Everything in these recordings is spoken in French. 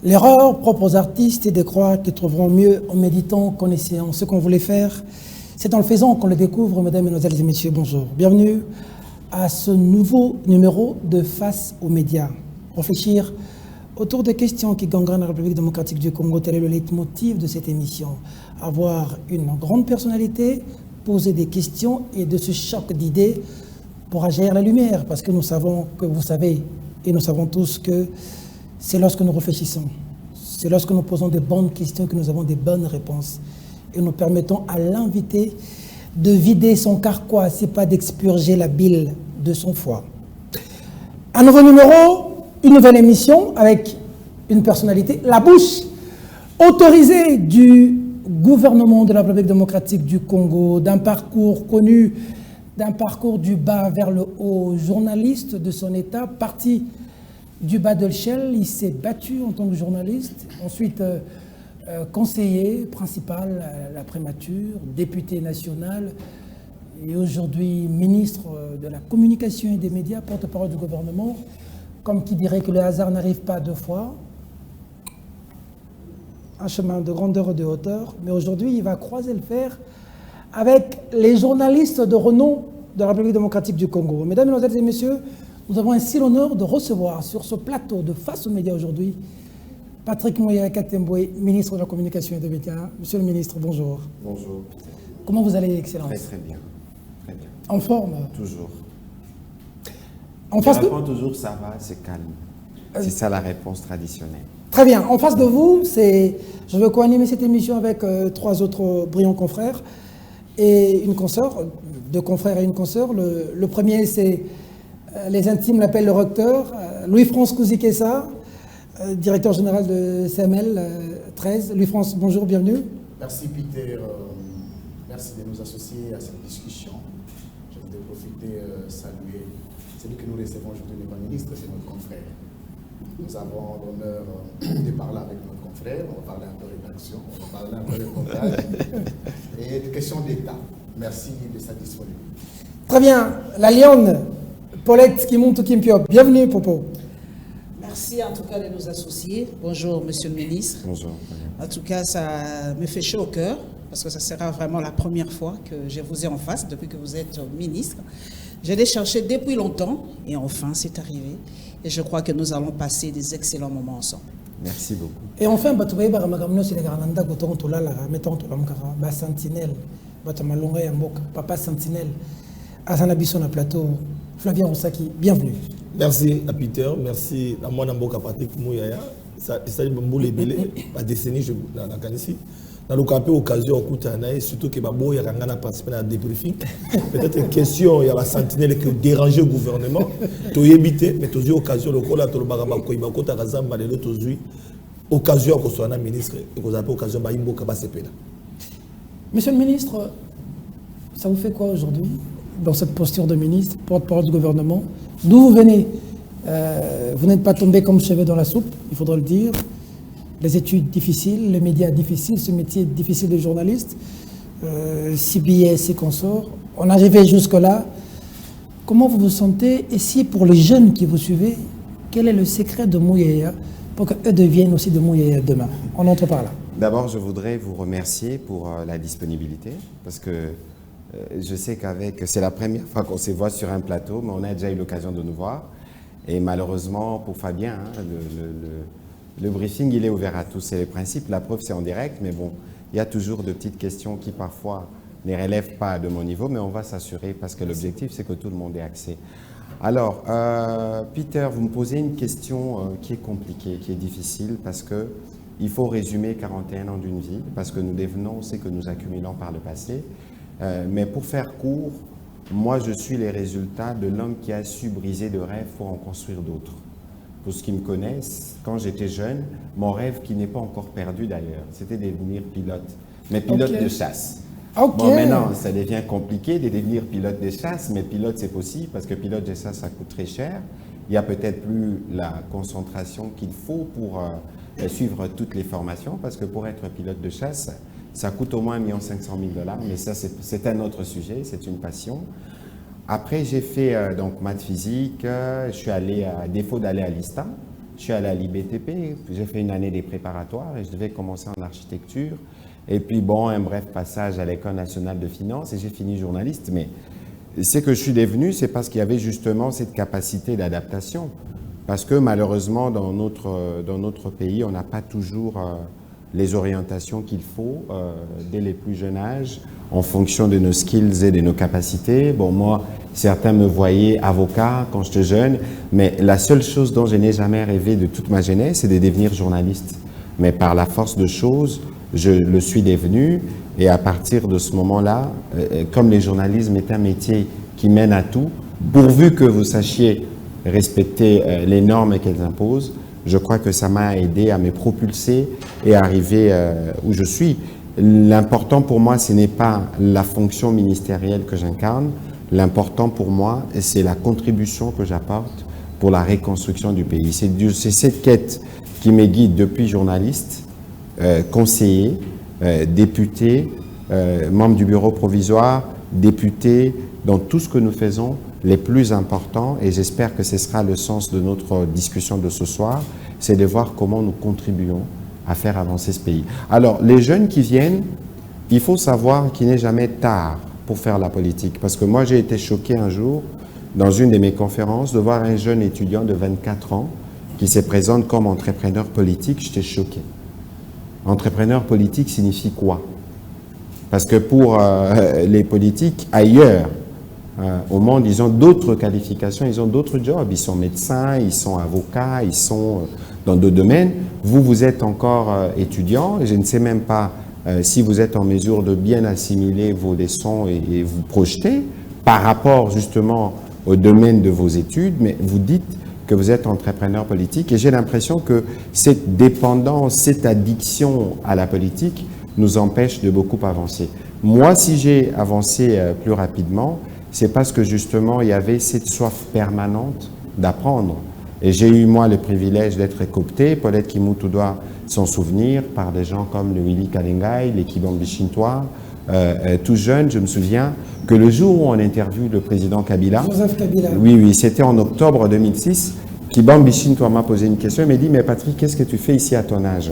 L'erreur propre aux artistes est de croire qu'ils trouveront mieux en méditant qu'en essayant. Ce qu'on voulait faire, c'est en le faisant qu'on le découvre. Mesdames, Mesdemoiselles et Messieurs, bonjour. Bienvenue à ce nouveau numéro de Face aux médias. Réfléchir autour des questions qui gangrènent la République démocratique du Congo. Tel est le leitmotiv de cette émission. Avoir une grande personnalité, poser des questions et de ce choc d'idées pour agir la lumière. Parce que nous savons que vous savez, et nous savons tous que c'est lorsque nous réfléchissons, c'est lorsque nous posons des bonnes questions que nous avons des bonnes réponses. Et nous permettons à l'invité de vider son carquois, c'est pas d'expurger la bile de son foie. Un nouveau numéro, une nouvelle émission avec une personnalité, la bouche autorisée du gouvernement de la République démocratique du Congo, d'un parcours connu, d'un parcours du bas vers le haut, journaliste de son état, parti du bas de l'échelle, il s'est battu en tant que journaliste, ensuite conseiller principal à la prémature, député national et aujourd'hui ministre de la communication et des médias, porte-parole du gouvernement, comme qui dirait que le hasard n'arrive pas deux fois, un chemin de grandeur et de hauteur, mais aujourd'hui il va croiser le fer avec les journalistes de renom de la République démocratique du Congo. Mesdames, Mesdemoiselles et Messieurs, nous avons ainsi l'honneur de recevoir sur ce plateau de Face aux médias aujourd'hui Patrick Mouya Katemboué, ministre de la Communication et des médias. Monsieur le ministre, bonjour. Bonjour. Comment vous allez, Excellence? Très bien. Très bien. En forme? Toujours. En face de... toujours ça va, c'est calme. C'est ça la réponse traditionnelle. Très bien. En face de vous, je veux co-animer cette émission avec trois autres brillants confrères et une consoeur, deux confrères et une consoeur. Le premier, c'est... les intimes l'appellent le recteur, Louis-France Kouzikessa, directeur général de CML 13. Louis-France, bonjour, bienvenue. Merci Peter, merci de nous associer à cette discussion. Je voudrais profiter saluer celui que nous recevons aujourd'hui n'est pas ministre, c'est notre confrère. Nous avons l'honneur de parler avec notre confrère, on va parler un peu de rédaction, on va parler un peu de montage et de questions d'État. Merci de sa disponibilité. Très bien, la lionne, Paulette Kimuntu Kimpiop. Bienvenue, Popo. Merci en tout cas de nous associer. Bonjour, monsieur le ministre. Bonjour. En tout cas, ça me fait chaud au cœur parce que ça sera vraiment la première fois que je vous ai en face depuis que vous êtes ministre. Je l'ai cherché depuis longtemps et enfin c'est arrivé. Et je crois que nous allons passer des excellents moments ensemble. Merci beaucoup. Et enfin, Sentinelle, Papa Sentinelle, Azanabiso na plateau, Flavien Roussaki, bienvenue. Merci à Peter, merci à moi Namboka Patrick Mouyaya. Ça est bon les belé, la décennie je na kanisi. Dans le cas occasion et surtout que Babo y a participé à débriefing. Peut-être une question il y a la sentinelle qui dérange le gouvernement. Tu éviter mais tu as occasion le col à tout le baraba ko ibako ta razamba le tozui occasion que soit un ministre et que vous avez occasion ba imbo ka sepela. Monsieur le ministre, ça vous fait quoi aujourd'hui dans cette posture de ministre, porte-parole du gouvernement? D'où vous venez? Vous n'êtes pas tombé comme cheveux dans la soupe, il faudra le dire. Les études difficiles, les médias difficiles, ce métier difficile de journaliste, CBS et consorts. On arrivait jusque-là. Comment vous vous sentez? Et si pour les jeunes qui vous suivez, quel est le secret de Mouyaya pour qu'eux deviennent aussi de Mouyaya demain? On entre par là. D'abord, je voudrais vous remercier pour la disponibilité parce que je sais c'est la première fois qu'on se voit sur un plateau, mais on a déjà eu l'occasion de nous voir. Et malheureusement, pour Fabien, le briefing, il est ouvert à tous. C'est le principe. La preuve, c'est en direct, mais bon, il y a toujours de petites questions qui parfois ne relèvent pas de mon niveau, mais on va s'assurer parce que l'objectif, c'est que tout le monde ait accès. Alors, Peter, vous me posez une question qui est compliquée, qui est difficile, parce qu'il faut résumer 41 ans d'une vie, parce que nous devenons ce que nous accumulons par le passé. Mais pour faire court, moi je suis les résultats de l'homme qui a su briser de rêves pour en construire d'autres. Pour ceux qui me connaissent, quand j'étais jeune, mon rêve qui n'est pas encore perdu d'ailleurs, c'était de devenir pilote, mais pilote de chasse. Bon, maintenant ça devient compliqué de devenir pilote de chasse, mais pilote c'est possible parce que pilote de chasse ça coûte très cher. Il n'y a peut-être plus la concentration qu'il faut pour suivre toutes les formations, parce que pour être pilote de chasse, ça coûte au moins 1 500 000 $, mais ça c'est un autre sujet, c'est une passion. Après j'ai fait donc maths physique, je suis allé, à défaut d'aller à l'ISTA, je suis allé à l'IBTP, j'ai fait une année des préparatoires et je devais commencer en architecture. Et puis bon, un bref passage à l'École nationale de finance et j'ai fini journaliste. Mais ce que je suis devenu, c'est parce qu'il y avait justement cette capacité d'adaptation. Parce que malheureusement, dans notre pays, on n'a pas toujours les orientations qu'il faut dès les plus jeunes âges, en fonction de nos skills et de nos capacités. Bon, moi, certains me voyaient avocat quand j'étais jeune, mais la seule chose dont je n'ai jamais rêvé de toute ma jeunesse, c'est de devenir journaliste. Mais par la force de choses, je le suis devenu, et à partir de ce moment-là, comme le journalisme est un métier qui mène à tout, pourvu que vous sachiez respecter les normes qu'elles imposent, je crois que ça m'a aidé à me propulser et à arriver où je suis. L'important pour moi, ce n'est pas la fonction ministérielle que j'incarne. L'important pour moi, c'est la contribution que j'apporte pour la reconstruction du pays. C'est cette quête qui me guide depuis journaliste, conseiller, député, membre du bureau provisoire, député, dans tout ce que nous faisons, les plus importants, et j'espère que ce sera le sens de notre discussion de ce soir, c'est de voir comment nous contribuons à faire avancer ce pays. Alors, les jeunes qui viennent, il faut savoir qu'il n'est jamais tard pour faire la politique. Parce que moi, j'ai été choqué un jour, dans une de mes conférences, de voir un jeune étudiant de 24 ans qui se présente comme entrepreneur politique. J'étais choqué. Entrepreneur politique signifie quoi? Parce que pour les politiques, ailleurs, au monde, ils ont d'autres qualifications, ils ont d'autres jobs. Ils sont médecins, ils sont avocats, ils sont dans d'autres domaines. Vous, vous êtes encore étudiant, et je ne sais même pas si vous êtes en mesure de bien assimiler vos leçons et vous projeter par rapport justement au domaine de vos études, mais vous dites que vous êtes entrepreneur politique, et j'ai l'impression que cette dépendance, cette addiction à la politique nous empêche de beaucoup avancer. Moi, si j'ai avancé plus rapidement, c'est parce que justement, il y avait cette soif permanente d'apprendre. Et j'ai eu, moi, le privilège d'être coopté, Paulette Kimoutou doit s'en souvenir, par des gens comme le Willy Kalengai, les Kibambi Chintois. Tout jeune, je me souviens que le jour où on interviewe le président Kabila, Joseph Kabila. Oui, c'était en octobre 2006, Kibambi Chintois m'a posé une question, il m'a dit « Mais Patrick, qu'est-ce que tu fais ici à ton âge ?»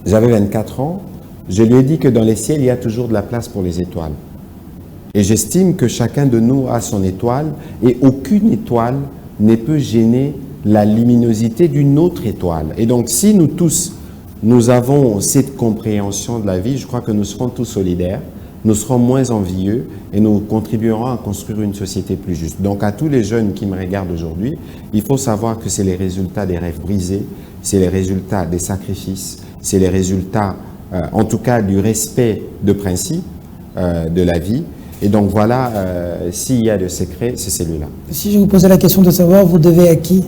J'avais 24 ans, je lui ai dit que dans les ciels, il y a toujours de la place pour les étoiles. Et j'estime que chacun de nous a son étoile, et aucune étoile ne peut gêner la luminosité d'une autre étoile. Et donc, si nous tous, nous avons cette compréhension de la vie, je crois que nous serons tous solidaires, nous serons moins envieux, et nous contribuerons à construire une société plus juste. Donc, à tous les jeunes qui me regardent aujourd'hui, il faut savoir que c'est les résultats des rêves brisés, c'est les résultats des sacrifices, c'est les résultats, en tout cas, du respect de principes de la vie. Et donc voilà, s'il y a de secret, c'est celui-là. Si je vous posais la question de savoir, vous devez à qui?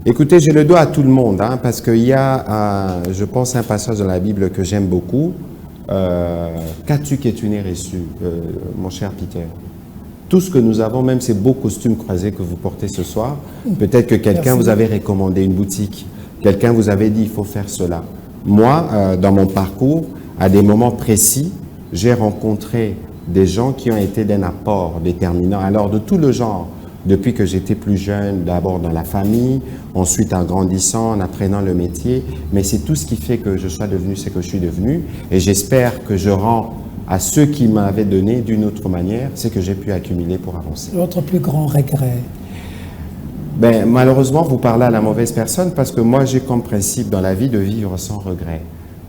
Écoutez, je le dois à tout le monde, hein, parce qu'il y a, je pense, un passage dans la Bible que j'aime beaucoup. Qu'as-tu que tu n'aies reçu, mon cher Peter? Tout ce que nous avons, même ces beaux costumes croisés que vous portez ce soir, peut-être que quelqu'un vous avait recommandé une boutique, quelqu'un vous avait dit il faut faire cela. Moi, dans mon parcours, à des moments précis, j'ai rencontré des gens qui ont été d'un apport déterminant, alors de tout le genre, depuis que j'étais plus jeune, d'abord dans la famille, ensuite en grandissant, en apprenant le métier, mais c'est tout ce qui fait que je sois devenu ce que je suis devenu, et j'espère que je rends à ceux qui m'avaient donné d'une autre manière ce que j'ai pu accumuler pour avancer. Votre plus grand regret? Ben, malheureusement, vous parlez à la mauvaise personne, parce que moi j'ai comme principe dans la vie de vivre sans regret.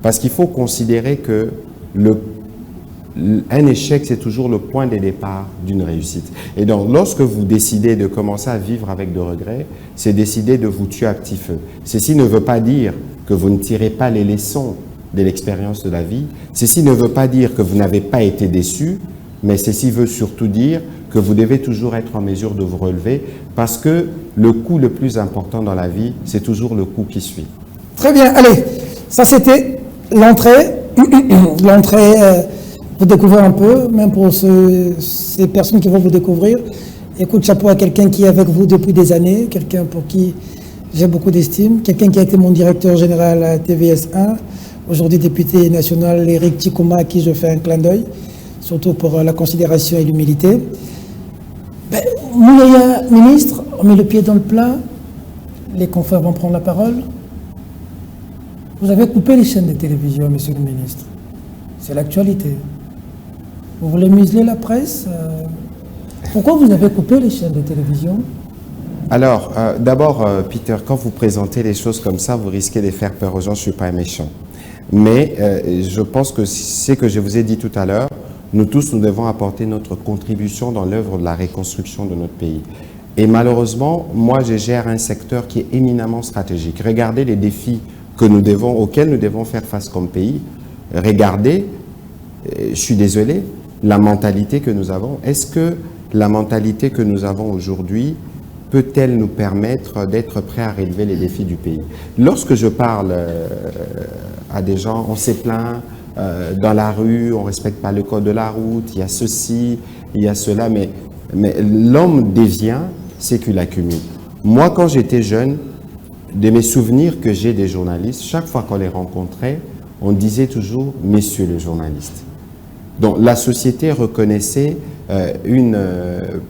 Parce qu'il faut considérer que un échec, c'est toujours le point de départ d'une réussite. Et donc, lorsque vous décidez de commencer à vivre avec de regrets, c'est décider de vous tuer à petit feu. Ceci ne veut pas dire que vous ne tirez pas les leçons de l'expérience de la vie. Ceci ne veut pas dire que vous n'avez pas été déçu, mais ceci veut surtout dire que vous devez toujours être en mesure de vous relever, parce que le coup le plus important dans la vie, c'est toujours le coup qui suit. Très bien, allez, ça c'était l'entrée. L'entrée, vous découvrez un peu, même pour ces personnes qui vont vous découvrir. Écoute, chapeau à quelqu'un qui est avec vous depuis des années, quelqu'un pour qui j'ai beaucoup d'estime, quelqu'un qui a été mon directeur général à TVS1, aujourd'hui député national, Éric Tchikouma, à qui je fais un clin d'œil, surtout pour la considération et l'humilité. Ben, Mouyaya, ministre, on met le pied dans le plat. les confrères vont prendre la parole. Vous avez coupé les chaînes de télévision, monsieur le ministre. C'est l'actualité. Vous voulez museler la presse? Pourquoi vous avez coupé les chaînes de télévision? Alors, d'abord, Peter, quand vous présentez les choses comme ça, vous risquez de faire peur aux gens. Je ne suis pas méchant. Mais je pense que c'est ce que je vous ai dit tout à l'heure. Nous tous, nous devons apporter notre contribution dans l'œuvre de la reconstruction de notre pays. Et malheureusement, moi, je gère un secteur qui est éminemment stratégique. Regardez les défis auxquels nous devons faire face comme pays. Regardez, je suis désolé, la mentalité que nous avons. Est-ce que la mentalité que nous avons aujourd'hui peut-elle nous permettre d'être prêts à relever les défis du pays? Lorsque je parle à des gens, on s'est plaint dans la rue, on ne respecte pas le code de la route, il y a ceci, il y a cela, mais l'homme devient ce qu'il accumule. Moi, quand j'étais jeune, de mes souvenirs que j'ai des journalistes, chaque fois qu'on les rencontrait, on disait toujours « Messieurs les journalistes ». Donc la société reconnaissait une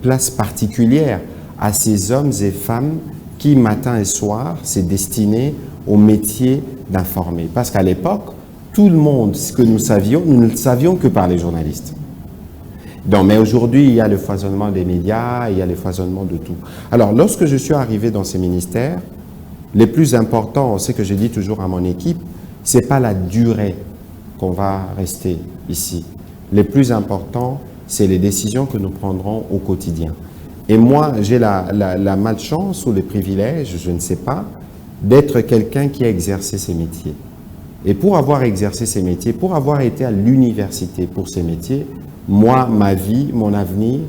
place particulière à ces hommes et femmes qui, matin et soir, s'est destiné au métier d'informer. Parce qu'à l'époque, tout le monde, ce que nous ne le savions que par les journalistes. Donc, mais aujourd'hui, il y a le foisonnement des médias, il y a le foisonnement de tout. Alors, lorsque je suis arrivé dans ces ministères, les plus importants, c'est que je dis toujours à mon équipe, ce n'est pas la durée qu'on va rester ici. Les plus importants, c'est les décisions que nous prendrons au quotidien. Et moi, j'ai la malchance ou le privilège, je ne sais pas, d'être quelqu'un qui a exercé ces métiers. Et pour avoir exercé ces métiers, pour avoir été à l'université pour ces métiers, moi, ma vie, mon avenir,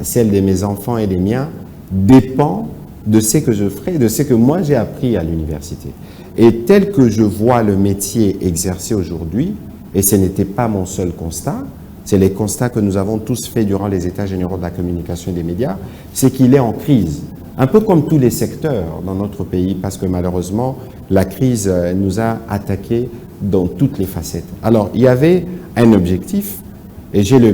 celle de mes enfants et des miens, dépend de ce que je ferai, de ce que moi j'ai appris à l'université. Et tel que je vois le métier exercé aujourd'hui, et ce n'était pas mon seul constat, c'est les constats que nous avons tous faits durant les États généraux de la communication et des médias, c'est qu'il est en crise. Un peu comme tous les secteurs dans notre pays, parce que malheureusement, la crise nous a attaqués dans toutes les facettes. Alors, il y avait un objectif, et j'ai le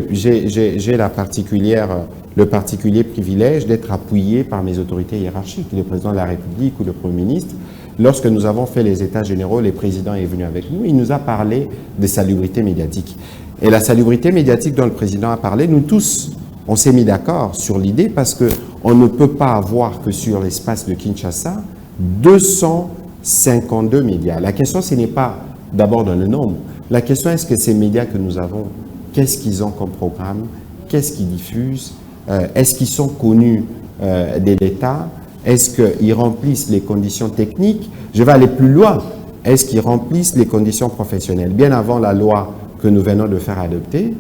particulier privilège d'être appuyé par mes autorités hiérarchiques, le président de la République ou le Premier ministre. Lorsque nous avons fait les États généraux, le président est venu avec nous, il nous a parlé de salubrité médiatique. Et la salubrité médiatique dont le président a parlé, nous tous, on s'est mis d'accord sur l'idée parce qu'on ne peut pas avoir que sur l'espace de Kinshasa 252 médias. La question, ce n'est pas d'abord dans le nombre. La question, est-ce que ces médias que nous avons, qu'est-ce qu'ils ont comme programme? Qu'est-ce qu'ils diffusent? Est-ce qu'ils sont connus de l'État? Est-ce qu'ils remplissent les conditions techniques? Je vais aller plus loin. Est-ce qu'ils remplissent les conditions professionnelles? Bien avant la loi que nous venons de faire adopter,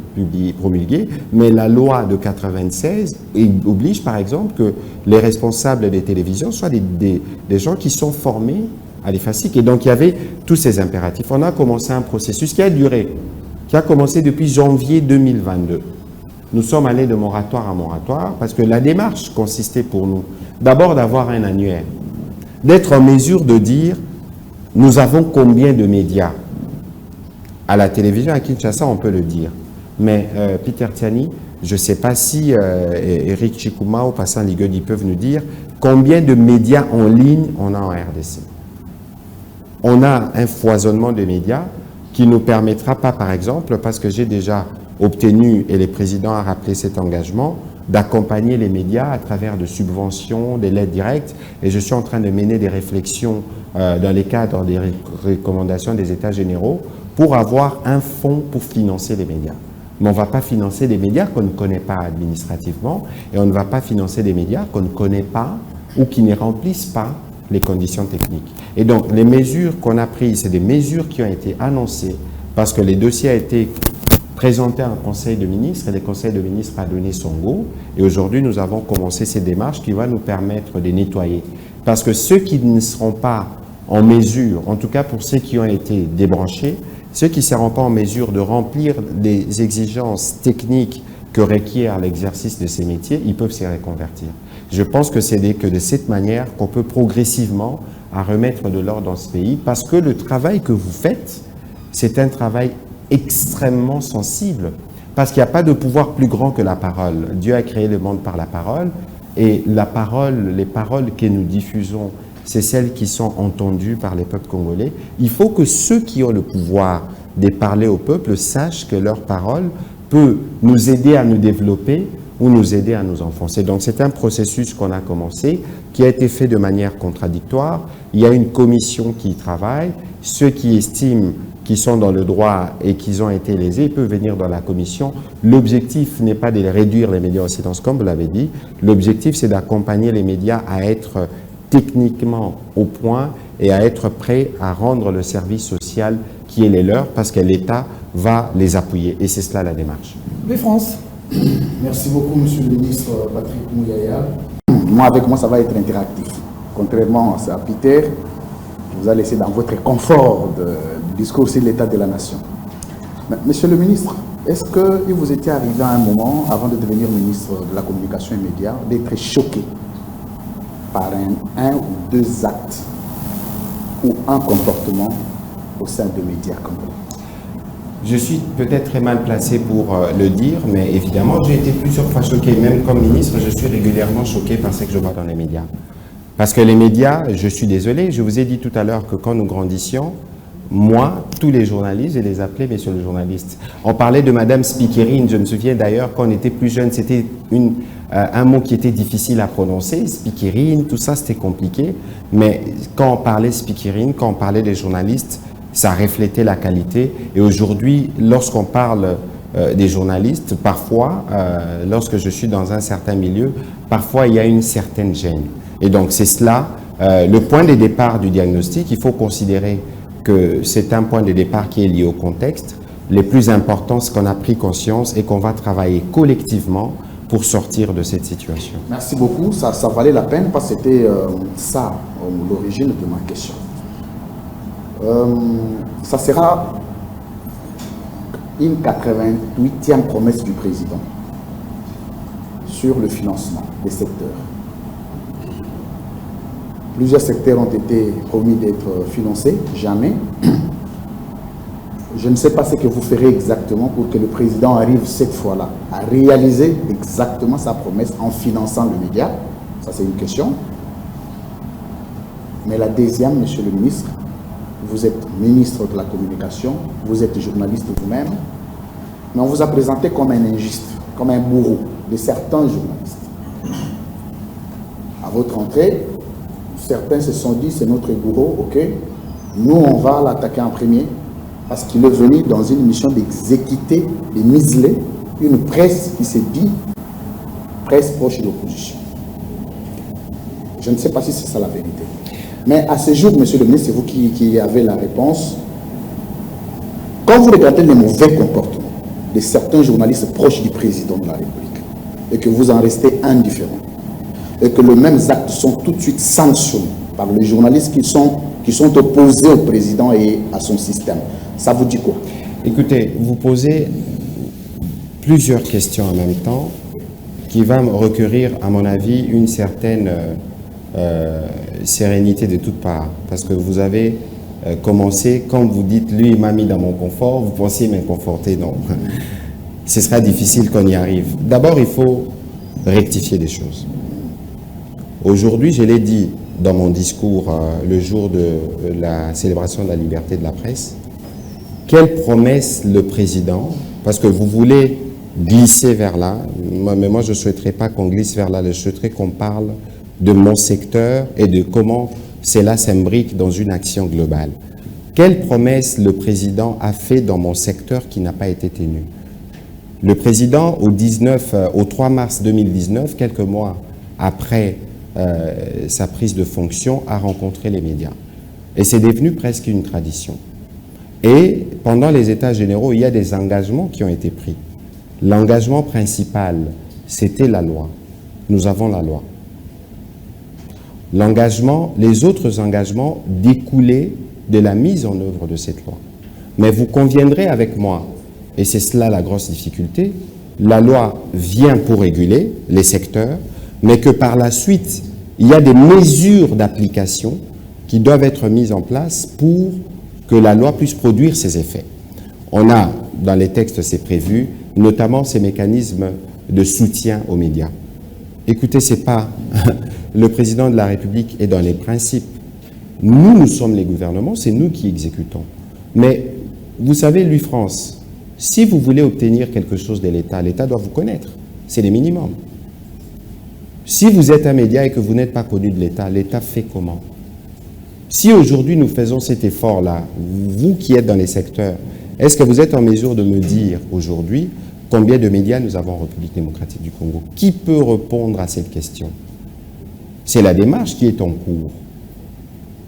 promulguer, mais la loi de 96 oblige par exemple que les responsables des télévisions soient des gens qui sont formés à l'EFASIC. Et donc il y avait tous ces impératifs. On a commencé un processus qui a duré, qui a commencé depuis janvier 2022. Nous sommes allés de moratoire à moratoire parce que la démarche consistait pour nous d'abord d'avoir un annuaire, d'être en mesure de dire nous avons combien de médias. À la télévision, à Kinshasa, on peut le dire. Mais Peter Tiani, je ne sais pas si Eric Chikuma ou Passant Ligueudi peuvent nous dire combien de médias en ligne on a en RDC. On a un foisonnement de médias qui ne nous permettra pas, par exemple, parce que j'ai déjà obtenu, et le président a rappelé cet engagement, d'accompagner les médias à travers de subventions, des aides directes, et je suis en train de mener des réflexions dans les cadres des recommandations des États généraux pour avoir un fonds pour financer les médias. Mais on ne va pas financer des médias qu'on ne connaît pas administrativement et on ne va pas financer des médias qu'on ne connaît pas ou qui ne remplissent pas les conditions techniques. Et donc, les mesures qu'on a prises, c'est des mesures qui ont été annoncées parce que les dossiers ont été présentés à un conseil de ministres et le conseil de ministres a donné son go. Et aujourd'hui, nous avons commencé ces démarches qui vont nous permettre de nettoyer. Parce que ceux qui ne seront pas en mesure, en tout cas pour ceux qui ont été débranchés, ceux qui ne seront pas en mesure de remplir des exigences techniques que requiert l'exercice de ces métiers, ils peuvent s'y reconvertir. Je pense que c'est que de cette manière qu'on peut progressivement à remettre de l'ordre dans ce pays, parce que le travail que vous faites, c'est un travail extrêmement sensible, parce qu'il n'y a pas de pouvoir plus grand que la parole. Dieu a créé le monde par la parole, et la parole, les paroles que nous diffusons c'est celles qui sont entendues par les peuples congolais. Il faut que ceux qui ont le pouvoir de parler au peuple sachent que leur parole peut nous aider à nous développer ou nous aider à nous enfoncer. Donc c'est un processus qu'on a commencé, qui a été fait de manière contradictoire. Il y a une commission qui y travaille. Ceux qui estiment qu'ils sont dans le droit et qu'ils ont été lésés peuvent venir dans la commission. L'objectif n'est pas de réduire les médias en silence, comme vous l'avez dit. L'objectif, c'est d'accompagner les médias à être techniquement au point et à être prêts à rendre le service social qui est les leurs, parce que l'État va les appuyer. Et c'est cela la démarche. Louis-France. Merci beaucoup, Monsieur le ministre Patrick Mouyaya. Moi, avec moi, ça va être interactif. Contrairement à Peter, qui vous a laissé dans votre confort de discours sur l'état de la nation. Mais, Monsieur le ministre, est-ce qu'il vous était arrivé à un moment, avant de devenir ministre de la Communication et Médias, d'être choqué par un ou deux actes ou un comportement au sein des médias congolais? Je suis peut-être très mal placé pour le dire, mais évidemment, j'ai été plusieurs fois choqué. Même comme ministre, je suis régulièrement choqué par ce que je vois dans les médias. Parce que les médias, je suis désolé, je vous ai dit tout à l'heure que quand nous grandissions, moi, tous les journalistes, je les appelais messieurs les journalistes. On parlait de Madame Spikerine, je me souviens d'ailleurs, quand on était plus jeune, c'était un mot qui était difficile à prononcer, Spikerine, tout ça c'était compliqué, mais quand on parlait Spikerine, quand on parlait des journalistes, ça reflétait la qualité. Et aujourd'hui, lorsqu'on parle des journalistes, parfois, lorsque je suis dans un certain milieu, parfois il y a une certaine gêne. Et donc c'est cela, le point de départ du diagnostic. Il faut considérer que c'est un point de départ qui est lié au contexte. Le plus important, c'est qu'on a pris conscience et qu'on va travailler collectivement pour sortir de cette situation. Merci beaucoup, ça valait la peine parce que c'était ça l'origine de ma question. Ça sera une 88e promesse du président sur le financement des secteurs. Plusieurs secteurs ont été promis d'être financés, jamais. Je ne sais pas ce que vous ferez exactement pour que le président arrive cette fois-là à réaliser exactement sa promesse en finançant le média. Ça, c'est une question. Mais la deuxième, monsieur le ministre, vous êtes ministre de la Communication, vous êtes journaliste vous-même, mais on vous a présenté comme un injuste, comme un bourreau de certains journalistes. À votre entrée, certains se sont dit, c'est notre bourreau, ok, nous on va l'attaquer en premier, parce qu'il est venu dans une mission d'exécuter, de museler une presse qui se dit presse proche de l'opposition. Je ne sais pas si c'est ça la vérité. Mais à ce jour, monsieur le ministre, c'est vous qui avez la réponse. Quand vous regardez les mauvais comportements de certains journalistes proches du président de la République, et que vous en restez indifférent, et que les mêmes actes sont tout de suite sanctionnés par les journalistes qui sont opposés au président et à son système, ça vous dit quoi? Écoutez, vous posez plusieurs questions en même temps qui va me requérir, à mon avis, une certaine sérénité de toutes parts. Parce que vous avez commencé, quand vous dites « lui, il m'a mis dans mon confort », vous pensiez m'inconforter. Non, ce sera difficile qu'on y arrive. D'abord, il faut rectifier des choses. Aujourd'hui, je l'ai dit dans mon discours le jour de la célébration de la liberté de la presse, quelle promesse le président, parce que vous voulez glisser vers là, mais moi je ne souhaiterais pas qu'on glisse vers là, je souhaiterais qu'on parle de mon secteur et de comment cela s'imbrique dans une action globale. Quelle promesse le président a fait dans mon secteur qui n'a pas été tenue? Le président, au 3 mars 2019, quelques mois après sa prise de fonction, a rencontré les médias. Et c'est devenu presque une tradition. Et pendant les États généraux, il y a des engagements qui ont été pris. L'engagement principal, c'était la loi. Nous avons la loi. Les autres engagements découlaient de la mise en œuvre de cette loi. Mais vous conviendrez avec moi, et c'est cela la grosse difficulté, la loi vient pour réguler les secteurs, mais que par la suite, il y a des mesures d'application qui doivent être mises en place pour que la loi puisse produire ses effets. On a, dans les textes, c'est prévu, notamment ces mécanismes de soutien aux médias. Écoutez, c'est pas... Le président de la République est dans les principes Nous sommes les gouvernements, c'est nous qui exécutons. Mais vous savez, l'UFrance, si vous voulez obtenir quelque chose de l'État, l'État doit vous connaître. C'est le minimum. Si vous êtes un média et que vous n'êtes pas connu de l'État fait comment? Si aujourd'hui nous faisons cet effort-là, vous qui êtes dans les secteurs, est-ce que vous êtes en mesure de me dire aujourd'hui combien de médias nous avons en République démocratique du Congo? Qui peut répondre à cette question? C'est la démarche qui est en cours.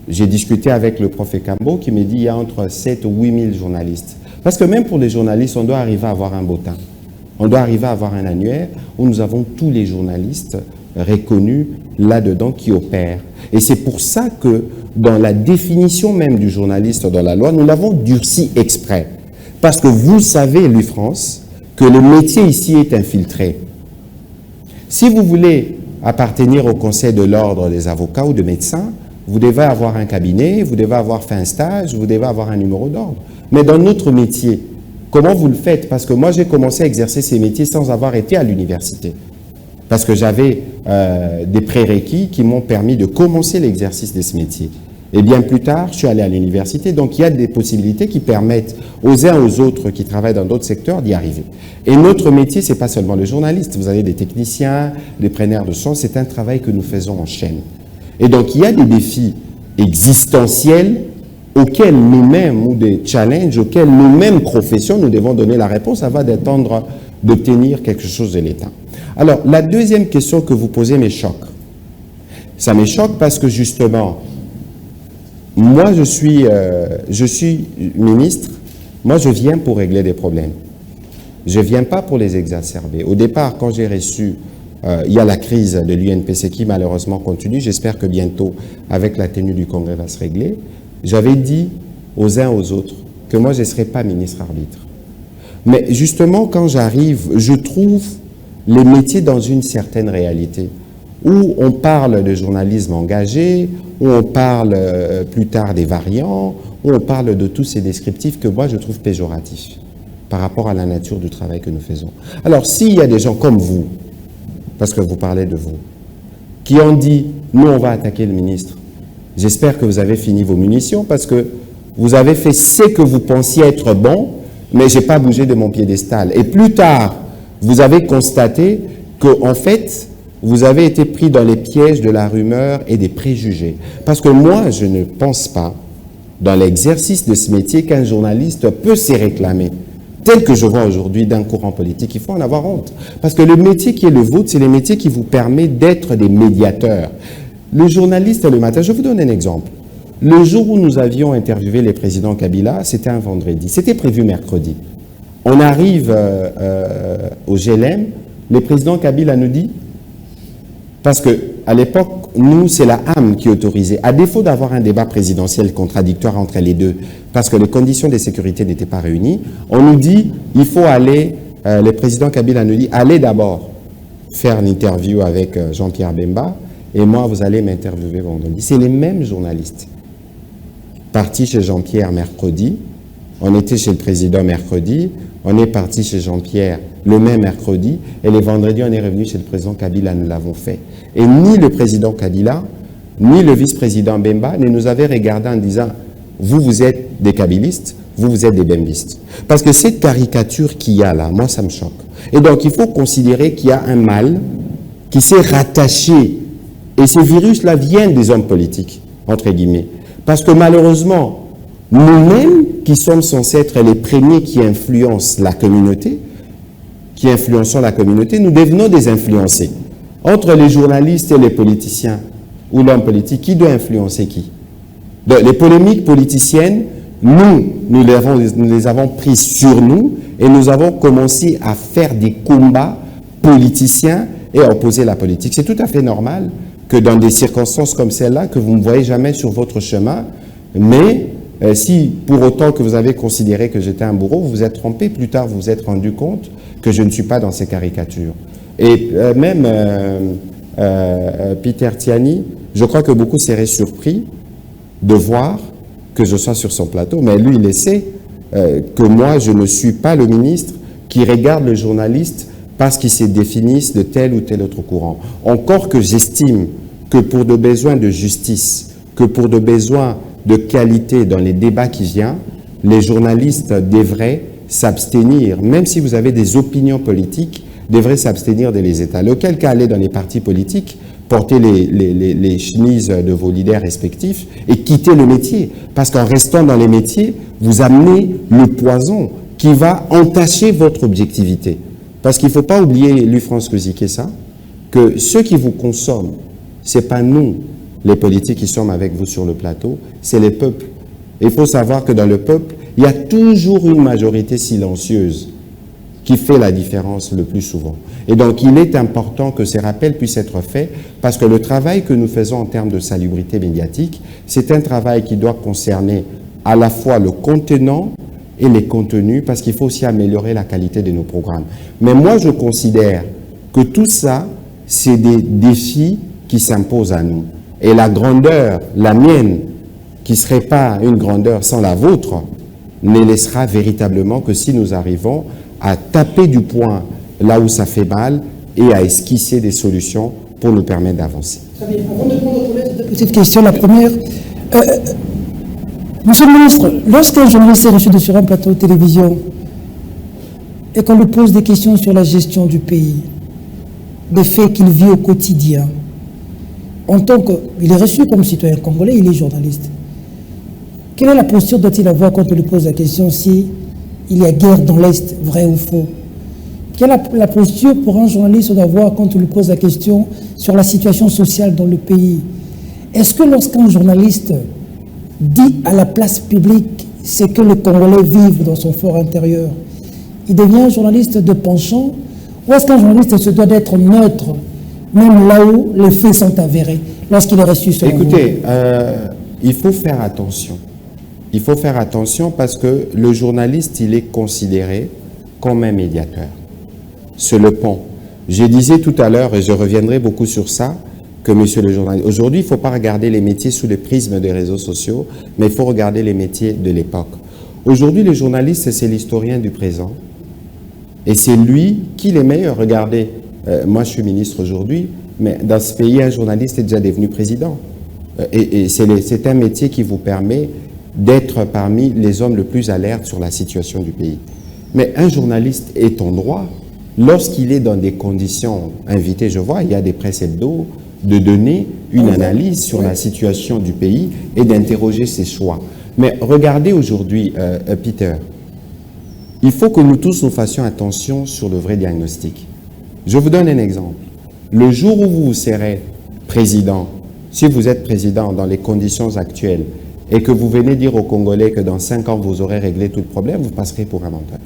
J'ai discuté avec le prof Ekambo qui me dit qu'il y a entre 7 ou 8 000 journalistes. Parce que même pour les journalistes, on doit arriver à avoir un bulletin. On doit arriver à avoir un annuaire où nous avons tous les journalistes reconnus là-dedans qui opèrent. Et c'est pour ça que dans la définition même du journaliste dans la loi, nous l'avons durci exprès. Parce que vous savez, l'UFrance, que le métier ici est infiltré. Si vous voulez appartenir au Conseil de l'ordre des avocats ou de médecins, vous devez avoir un cabinet, vous devez avoir fait un stage, vous devez avoir un numéro d'ordre. Mais dans notre métier, comment vous le faites? Parce que moi, j'ai commencé à exercer ces métiers sans avoir été à l'université. Parce que j'avais des prérequis qui m'ont permis de commencer l'exercice de ce métier. Et bien plus tard, je suis allé à l'université. Donc, il y a des possibilités qui permettent aux uns aux autres qui travaillent dans d'autres secteurs d'y arriver. Et notre métier, ce n'est pas seulement le journaliste. Vous avez des techniciens, des preneurs de son. C'est un travail que nous faisons en chaîne. Et donc, il y a des défis existentiels auxquels nous-mêmes, ou des challenges auxquels nous-mêmes, professions, nous devons donner la réponse avant d'attendre d'obtenir quelque chose de l'État. Alors, la deuxième question que vous posez me choque. Ça me choque parce que, justement, moi, je suis ministre, moi, je viens pour régler des problèmes. Je ne viens pas pour les exacerber. Au départ, quand j'ai reçu, il y a la crise de l'UNPC qui, malheureusement, continue. J'espère que bientôt, avec la tenue du Congrès, va se régler. J'avais dit aux uns aux autres que moi, je ne serais pas ministre-arbitre. Mais justement, quand j'arrive, je trouve les métiers dans une certaine réalité, où on parle de journalisme engagé, où on parle plus tard des variants, où on parle de tous ces descriptifs que moi, je trouve péjoratifs par rapport à la nature du travail que nous faisons. Alors, s'il y a des gens comme vous, parce que vous parlez de vous, qui ont dit « nous, on va attaquer le ministre », j'espère que vous avez fini vos munitions parce que vous avez fait ce que vous pensiez être bon, mais je n'ai pas bougé de mon piédestal. Et plus tard, vous avez constaté qu'en fait, vous avez été pris dans les pièges de la rumeur et des préjugés. Parce que moi, je ne pense pas, dans l'exercice de ce métier, qu'un journaliste peut se réclamer, tel que je vois aujourd'hui d'un courant politique. Il faut en avoir honte. Parce que le métier qui est le vôtre, c'est le métier qui vous permet d'être des médiateurs. Le journaliste, le matin, je vous donne un exemple. Le jour où nous avions interviewé le président Kabila, c'était un vendredi. C'était prévu mercredi. On arrive au GLM, le président Kabila nous dit, parce qu'à l'époque, nous, c'est la âme qui autorisait, à défaut d'avoir un débat présidentiel contradictoire entre les deux, parce que les conditions de sécurité n'étaient pas réunies, on nous dit, il faut aller, le président Kabila nous dit, allez d'abord faire une interview avec Jean-Pierre Bemba, et moi, vous allez m'interviewer vendredi. C'est les mêmes journalistes. Parti chez Jean-Pierre mercredi, on était chez le président mercredi, on est parti chez Jean-Pierre le même mercredi, et le vendredi, on est revenu chez le président Kabila, nous l'avons fait. Et ni le président Kabila, ni le vice-président Bemba ne nous avaient regardé en disant « vous, vous êtes des kabilistes, vous êtes des bembistes ». Parce que cette caricature qu'il y a là, moi, ça me choque. Et donc, il faut considérer qu'il y a un mal qui s'est rattaché. Et ce virus-là vient des hommes politiques, entre guillemets. Parce que malheureusement, nous-mêmes, qui sommes censés être les premiers qui influencent la communauté, nous devenons des influencés. Entre les journalistes et les politiciens, ou l'homme politique, qui doit influencer qui? Donc, les polémiques politiciennes, nous les avons prises sur nous, et nous avons commencé à faire des combats politiciens et à opposer la politique. C'est tout à fait normal que dans des circonstances comme celle-là, que vous ne voyez jamais sur votre chemin, mais si pour autant que vous avez considéré que j'étais un bourreau, vous vous êtes trompé, plus tard vous vous êtes rendu compte que je ne suis pas dans ces caricatures. Et même Peter Tiani, je crois que beaucoup seraient surpris de voir que je sois sur son plateau, mais lui, il sait que moi, je ne suis pas le ministre qui regarde le journaliste parce qu'ils se définissent de tel ou tel autre courant. Encore que j'estime que pour des besoins de justice, que pour des besoins de qualité dans les débats qui viennent, les journalistes devraient s'abstenir, même si vous avez des opinions politiques, devraient s'abstenir de les étaler. Auquel cas aller dans les partis politiques, porter les chemises de vos leaders respectifs et quitter le métier. Parce qu'en restant dans les métiers, vous amenez le poison qui va entacher votre objectivité. Parce qu'il ne faut pas oublier, Louis-France Kozikessa, que ceux qui vous consomment, ce n'est pas nous, les politiques qui sommes avec vous sur le plateau, c'est les peuples. Et il faut savoir que dans le peuple, il y a toujours une majorité silencieuse qui fait la différence le plus souvent. Et donc, il est important que ces rappels puissent être faits parce que le travail que nous faisons en termes de salubrité médiatique, c'est un travail qui doit concerner à la fois le contenant et les contenus parce qu'il faut aussi améliorer la qualité de nos programmes. Mais moi, je considère que tout ça, c'est des défis qui s'imposent à nous. Et la grandeur, la mienne, qui ne serait pas une grandeur sans la vôtre, ne laissera véritablement que si nous arrivons à taper du poing là où ça fait mal et à esquisser des solutions pour nous permettre d'avancer. Très bien. Avant de prendre deux petites questions, la première, Monsieur le ministre, lorsqu'un journaliste est reçu sur un plateau de télévision et qu'on lui pose des questions sur la gestion du pays, des faits qu'il vit au quotidien, en tant qu'il est reçu comme citoyen congolais, il est journaliste. Quelle est la posture doit-il avoir quand on lui pose la question si il y a guerre dans l'Est, vrai ou faux? Quelle est la posture pour un journaliste d'avoir quand on lui pose la question sur la situation sociale dans le pays? Est-ce que lorsqu'un journaliste dit à la place publique ce que les Congolais vivent dans son fort intérieur, il devient un journaliste de penchant? Ou est-ce qu'un journaliste se doit d'être neutre, même là où les faits sont avérés, lorsqu'il est reçu sur Écoutez, il faut faire attention. Il faut faire attention parce que le journaliste, il est considéré comme un médiateur. C'est le pont. Je disais tout à l'heure, et je reviendrai beaucoup sur ça, que monsieur le journaliste, aujourd'hui, il ne faut pas regarder les métiers sous le prisme des réseaux sociaux, mais il faut regarder les métiers de l'époque. Aujourd'hui, le journaliste, c'est l'historien du présent. Et c'est lui qui est meilleur. Regardez, moi je suis ministre aujourd'hui, mais dans ce pays, un journaliste est déjà devenu président. Et c'est un métier qui vous permet d'être parmi les hommes le plus alertes sur la situation du pays. Mais un journaliste est en droit, lorsqu'il est dans des conditions invitées, je vois, il y a des presses hebdo, de donner une analyse sur la situation du pays et d'interroger ses choix. Mais regardez aujourd'hui, Peter, il faut que nous tous nous fassions attention sur le vrai diagnostic. Je vous donne un exemple. Le jour où vous serez président, si vous êtes président dans les conditions actuelles, et que vous venez dire aux Congolais que dans 5 ans, vous aurez réglé tout le problème, vous passerez pour un menteur.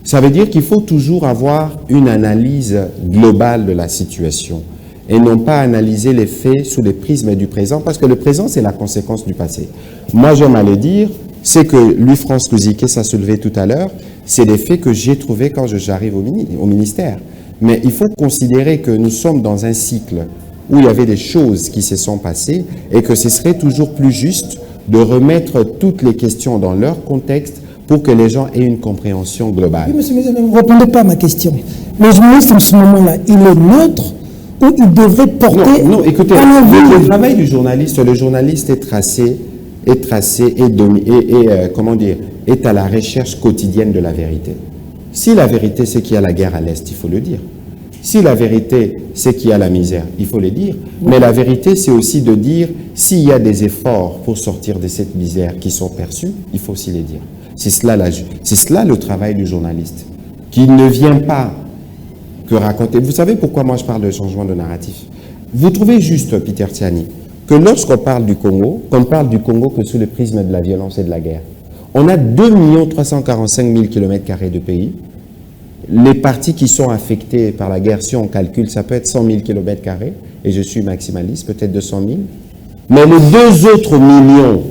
Ça veut dire qu'il faut toujours avoir une analyse globale de la situation et non pas analyser les faits sous le prisme du présent, parce que le présent, c'est la conséquence du passé. Moi, j'aime à le dire, c'est que Louis-France Kozikessa a soulevé tout à l'heure, c'est des faits que j'ai trouvés quand j'arrive au ministère. Mais il faut considérer que nous sommes dans un cycle où il y avait des choses qui se sont passées et que ce serait toujours plus juste de remettre toutes les questions dans leur contexte pour que les gens aient une compréhension globale. Oui, monsieur, ne me répondez pas à ma question. Le journaliste, en ce moment-là, il est neutre ou il devrait porter... Non, écoutez, le travail du journaliste, le journaliste est tracé est à la recherche quotidienne de la vérité. Si la vérité, c'est qu'il y a la guerre à l'Est, il faut le dire. Si la vérité, c'est qu'il y a la misère, il faut le dire. Mais la vérité, c'est aussi de dire, s'il y a des efforts pour sortir de cette misère qui sont perçus, il faut aussi les dire. C'est cela le travail du journaliste, qui ne vient pas que raconter. Vous savez pourquoi moi je parle de changement de narratif? Vous trouvez juste, Peter Tiani, que lorsqu'on parle du Congo, qu'on parle du Congo que sous le prisme de la violence et de la guerre. On a 2 345 000 km² de pays. Les parties qui sont affectées par la guerre, si on calcule, ça peut être 100 000 km², et je suis maximaliste, peut-être 200 000. Mais les 2 autres millions,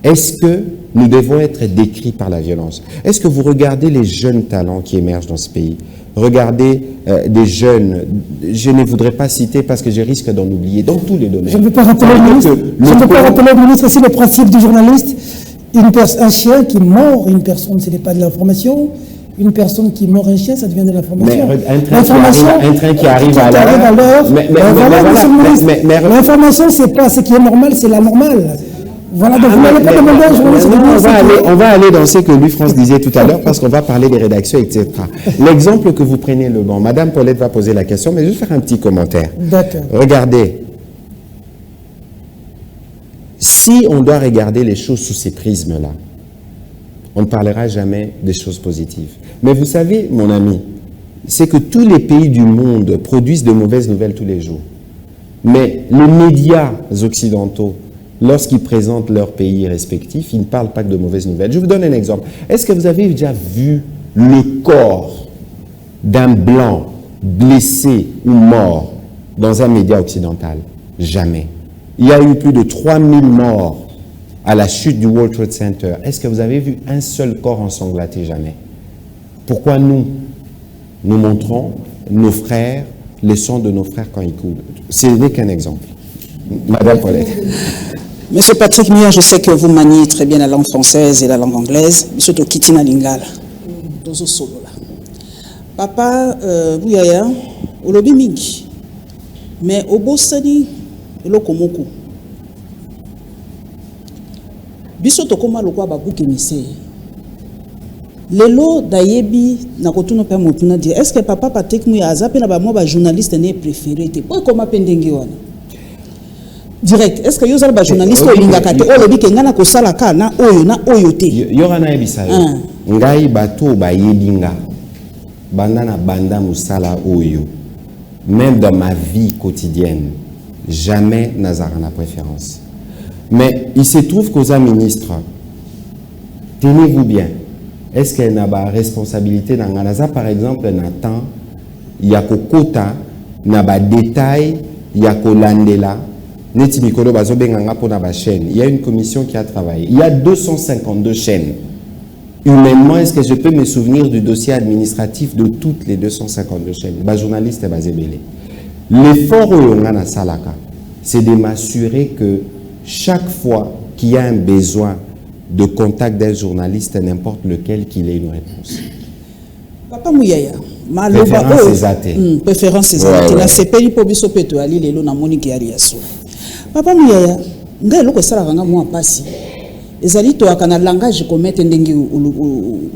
est-ce que nous devons être décrits par la violence? Est-ce que vous regardez les jeunes talents qui émergent dans ce pays? Regardez des jeunes, je ne voudrais pas citer parce que je risque d'en oublier, dans tous les domaines. Je ne veux pas rappeler au ministre, c'est le principe du journaliste. Un chien qui mord une personne, ce n'est pas de l'information. Une personne qui meurt en chien, ça devient de l'information. Un train qui arrive à l'heure. L'information, c'est pas ce qui est normal, c'est la normale. Voilà, donc vous n'allez pas demander à un journaliste de on va aller dans ce que Louis-France disait tout à l'heure parce qu'on va parler des rédactions, etc. L'exemple que vous prenez, Madame Paulette va poser la question, mais juste faire un petit commentaire. D'accord. Regardez. Si on doit regarder les choses sous ces prismes-là, on ne parlera jamais des choses positives. Mais vous savez, mon ami, c'est que tous les pays du monde produisent de mauvaises nouvelles tous les jours. Mais les médias occidentaux, lorsqu'ils présentent leurs pays respectifs, ils ne parlent pas que de mauvaises nouvelles. Je vous donne un exemple. Est-ce que vous avez déjà vu le corps d'un blanc blessé ou mort dans un média occidental? Jamais. Il y a eu plus de 3000 morts à la chute du World Trade Center. Est-ce que vous avez vu un seul corps ensanglanté? Jamais. Pourquoi nous montrons nos frères, les sons de nos frères quand ils coulent? Ce n'est qu'un exemple. Madame Paulette. Monsieur Patrick Muya, je sais que vous maniez très bien la langue française et la langue anglaise. Monsieur Tokitina Lingala. Dozo solo là. Papa, Bouyaya, Olobi Mingi. Mais au Bossani, Elokomoko. Biso tokoma lokwa babuke mise. Lelo dayebi na kotuno pe motuna dire est-ce que papa Patrick Muya azape na ba moi ba journaliste né préféré te. Pourquoi comment pendenge wana? Direct. Est-ce que vous avez un journaliste qui est Il y aura un épisode. Ngai bato ba yebinga. Bandana banda musala oyo. Même dans ma vie quotidienne, jamais Nazara n'a préférence. Mais il se trouve qu'aux ministres, tenez-vous bien, est-ce qu'elle n'a pas responsabilité dans Naza, par exemple, Nathan, il y a qu'au quota, n'a pas détail, il y a qu'au landela. Il y a une commission qui a travaillé. Il y a 252 chaînes. Humainement, est-ce que je peux me souvenir du dossier administratif de toutes les 252 chaînes? Journaliste et Bazébélé. L'effort au Salaka, c'est de m'assurer que chaque fois qu'il y a un besoin de contact d'un journaliste, n'importe lequel, qu'il ait une réponse. Papa Mouyaya. Préférence c'est athée. Préférence c'est athée. La CPI pour biso peto ali lelo na monique yali yaso. Papa Mouyaya, ngai loko sala vanga moi pasi. Ezali to akana langage commettre ndenge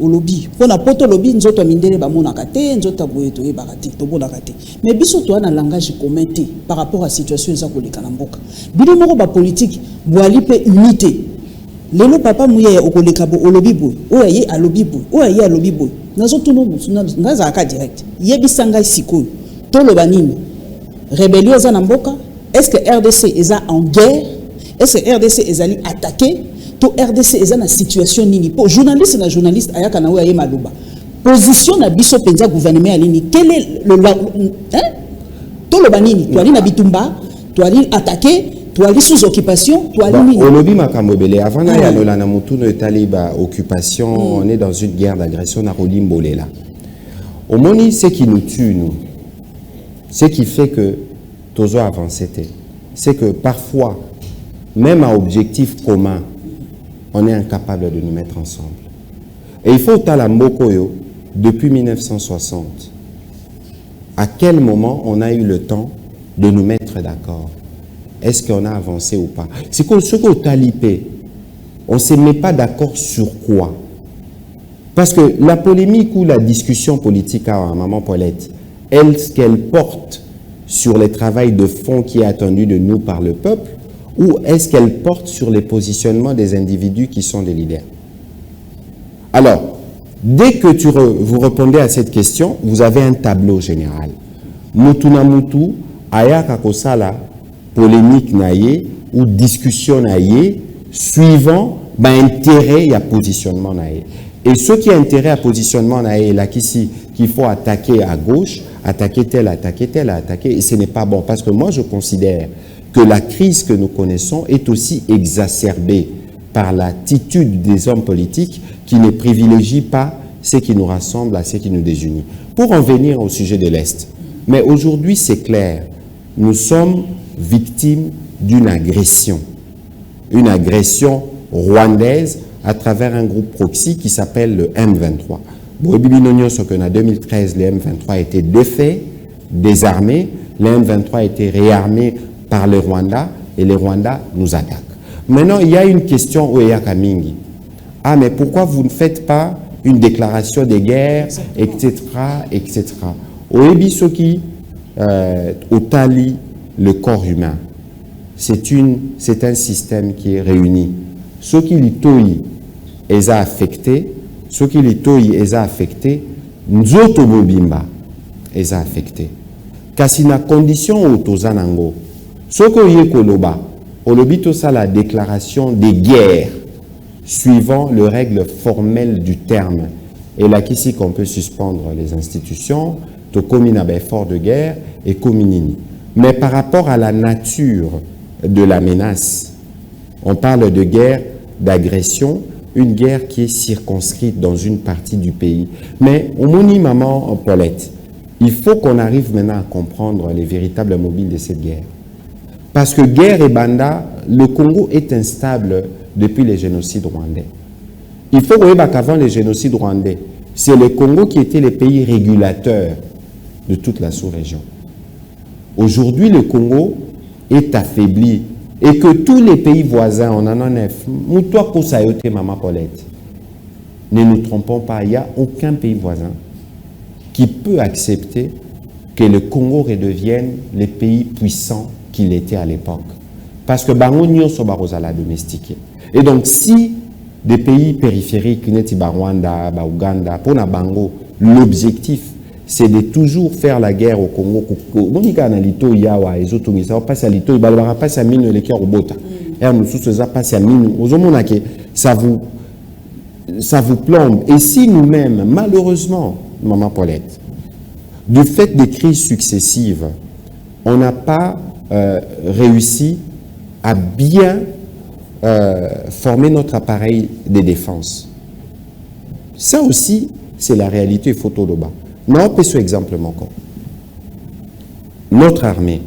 olobi. Pona poto lobi nzoto mindele ba mona kate, nzoto boye to yeba kate, to bona kate. Mais biso to na langage commettre par rapport à situation za ko lekana mboka. Bino moko ba politique boali pe unité. Lelo papa Mouyaya okoleka bo olobi bo. Oyaye alobi bo. Oyaye alobi bo. Nazotuno ngaza aka direct. Yebisanga sikoyo. Tolo banini. Rébellion za na mboka. Est-ce que RDC est en guerre? Est-ce que RDC est allé attaquer? Tout RDC est dans situation nini? Pour journaliste na journaliste ayaka na oyaye maluba. Position na biso penza gouvernement alini. Quel est le Tolo banini. Tu ali na bitumba, tu ali attaquer. Tu as sous occupation, tu as Olobi Makamobele, avant d'aller à la Moutoune Taliba occupation, on est dans une guerre d'agression à Rolimbolé là. Au Moni, ce qui nous tue, nous, ce qui fait que Tozo avance, c'est que parfois, même à objectif commun, on est incapable de nous mettre ensemble. Et il faut Tala Mokoyo, depuis 1960, à quel moment on a eu le temps de nous mettre d'accord? Est-ce qu'on a avancé ou pas? C'est que ce qu'on talipé, on ne se met pas d'accord sur quoi? Parce que la polémique ou la discussion politique à Maman Paulette, est-ce qu'elle porte sur le travail de fond qui est attendu de nous par le peuple, ou est-ce qu'elle porte sur les positionnements des individus qui sont des leaders? Alors, dès que vous répondez à cette question, vous avez un tableau général. Mutuna Mutu, Ayaka Kosala, polémique naïe ou discussion naïe suivant intérêt et positionnement naïe. Et ce qui est intérêt à positionnement naïe là qu'ici qu'il faut attaquer à gauche, attaquer tel, et ce n'est pas bon parce que moi je considère que la crise que nous connaissons est aussi exacerbée par l'attitude des hommes politiques qui ne privilégient pas ce qui nous rassemble à ce qui nous désunit. Pour en venir au sujet de l'Est, mais aujourd'hui c'est clair, nous sommes victime d'une agression rwandaise à travers un groupe proxy qui s'appelle le M23. En 2013, les M23 étaient défaits, désarmés. Les M23 a été réarmés par le Rwanda et les Rwandais nous attaquent. Maintenant, il y a une question au Yakamingi. Ah, mais pourquoi vous ne faites pas une déclaration de guerre, etc., etc. Au Ebisoki, au Tali, le corps humain, c'est un système qui est réuni. Ceux qui l'itoi les a affectés, ceux qui l'itoi les a affectés, nous autres bobimba les a affectés. Kasi na condition au tozanango, ce que yé koloba, olobito ça la déclaration de guerre suivant les règles formelles du terme. Et là qu'ici qu'on peut suspendre les institutions, to komina effort de guerre et kominini. Mais par rapport à la nature de la menace, on parle de guerre d'agression, une guerre qui est circonscrite dans une partie du pays. Mais au moni maman Paulette, il faut qu'on arrive maintenant à comprendre les véritables mobiles de cette guerre. Parce que guerre et banda, le Congo est instable depuis les génocides rwandais. Il faut voir qu'avant les génocides rwandais, c'est le Congo qui était le pays régulateur de toute la sous-région. Aujourd'hui, le Congo est affaibli et que tous les pays voisins, on en a 9, Moutoua Kosayote, Maman Paulette, ne nous trompons pas, il n'y a aucun pays voisin qui peut accepter que le Congo redevienne le pays puissant qu'il était à l'époque. Parce que Bangonio Sobarozala domestiqué. Et donc, si des pays périphériques, Rwanda, Ouganda, pour Bango, l'objectif, c'est de toujours faire la guerre au Congo. Monika na lito yawa ezoto ngisa passe à lito ibalbara passe à mine le cœur robota. Et nous sous ça passe à mine. Ozomona que ça vous plombe. Et si nous-mêmes, malheureusement, Maman Paulette, du fait des crises successives, on n'a pas réussi à bien former notre appareil de défense. Ça aussi, c'est la réalité photo de bas. Non, pas ce exemple encore. Notre armée,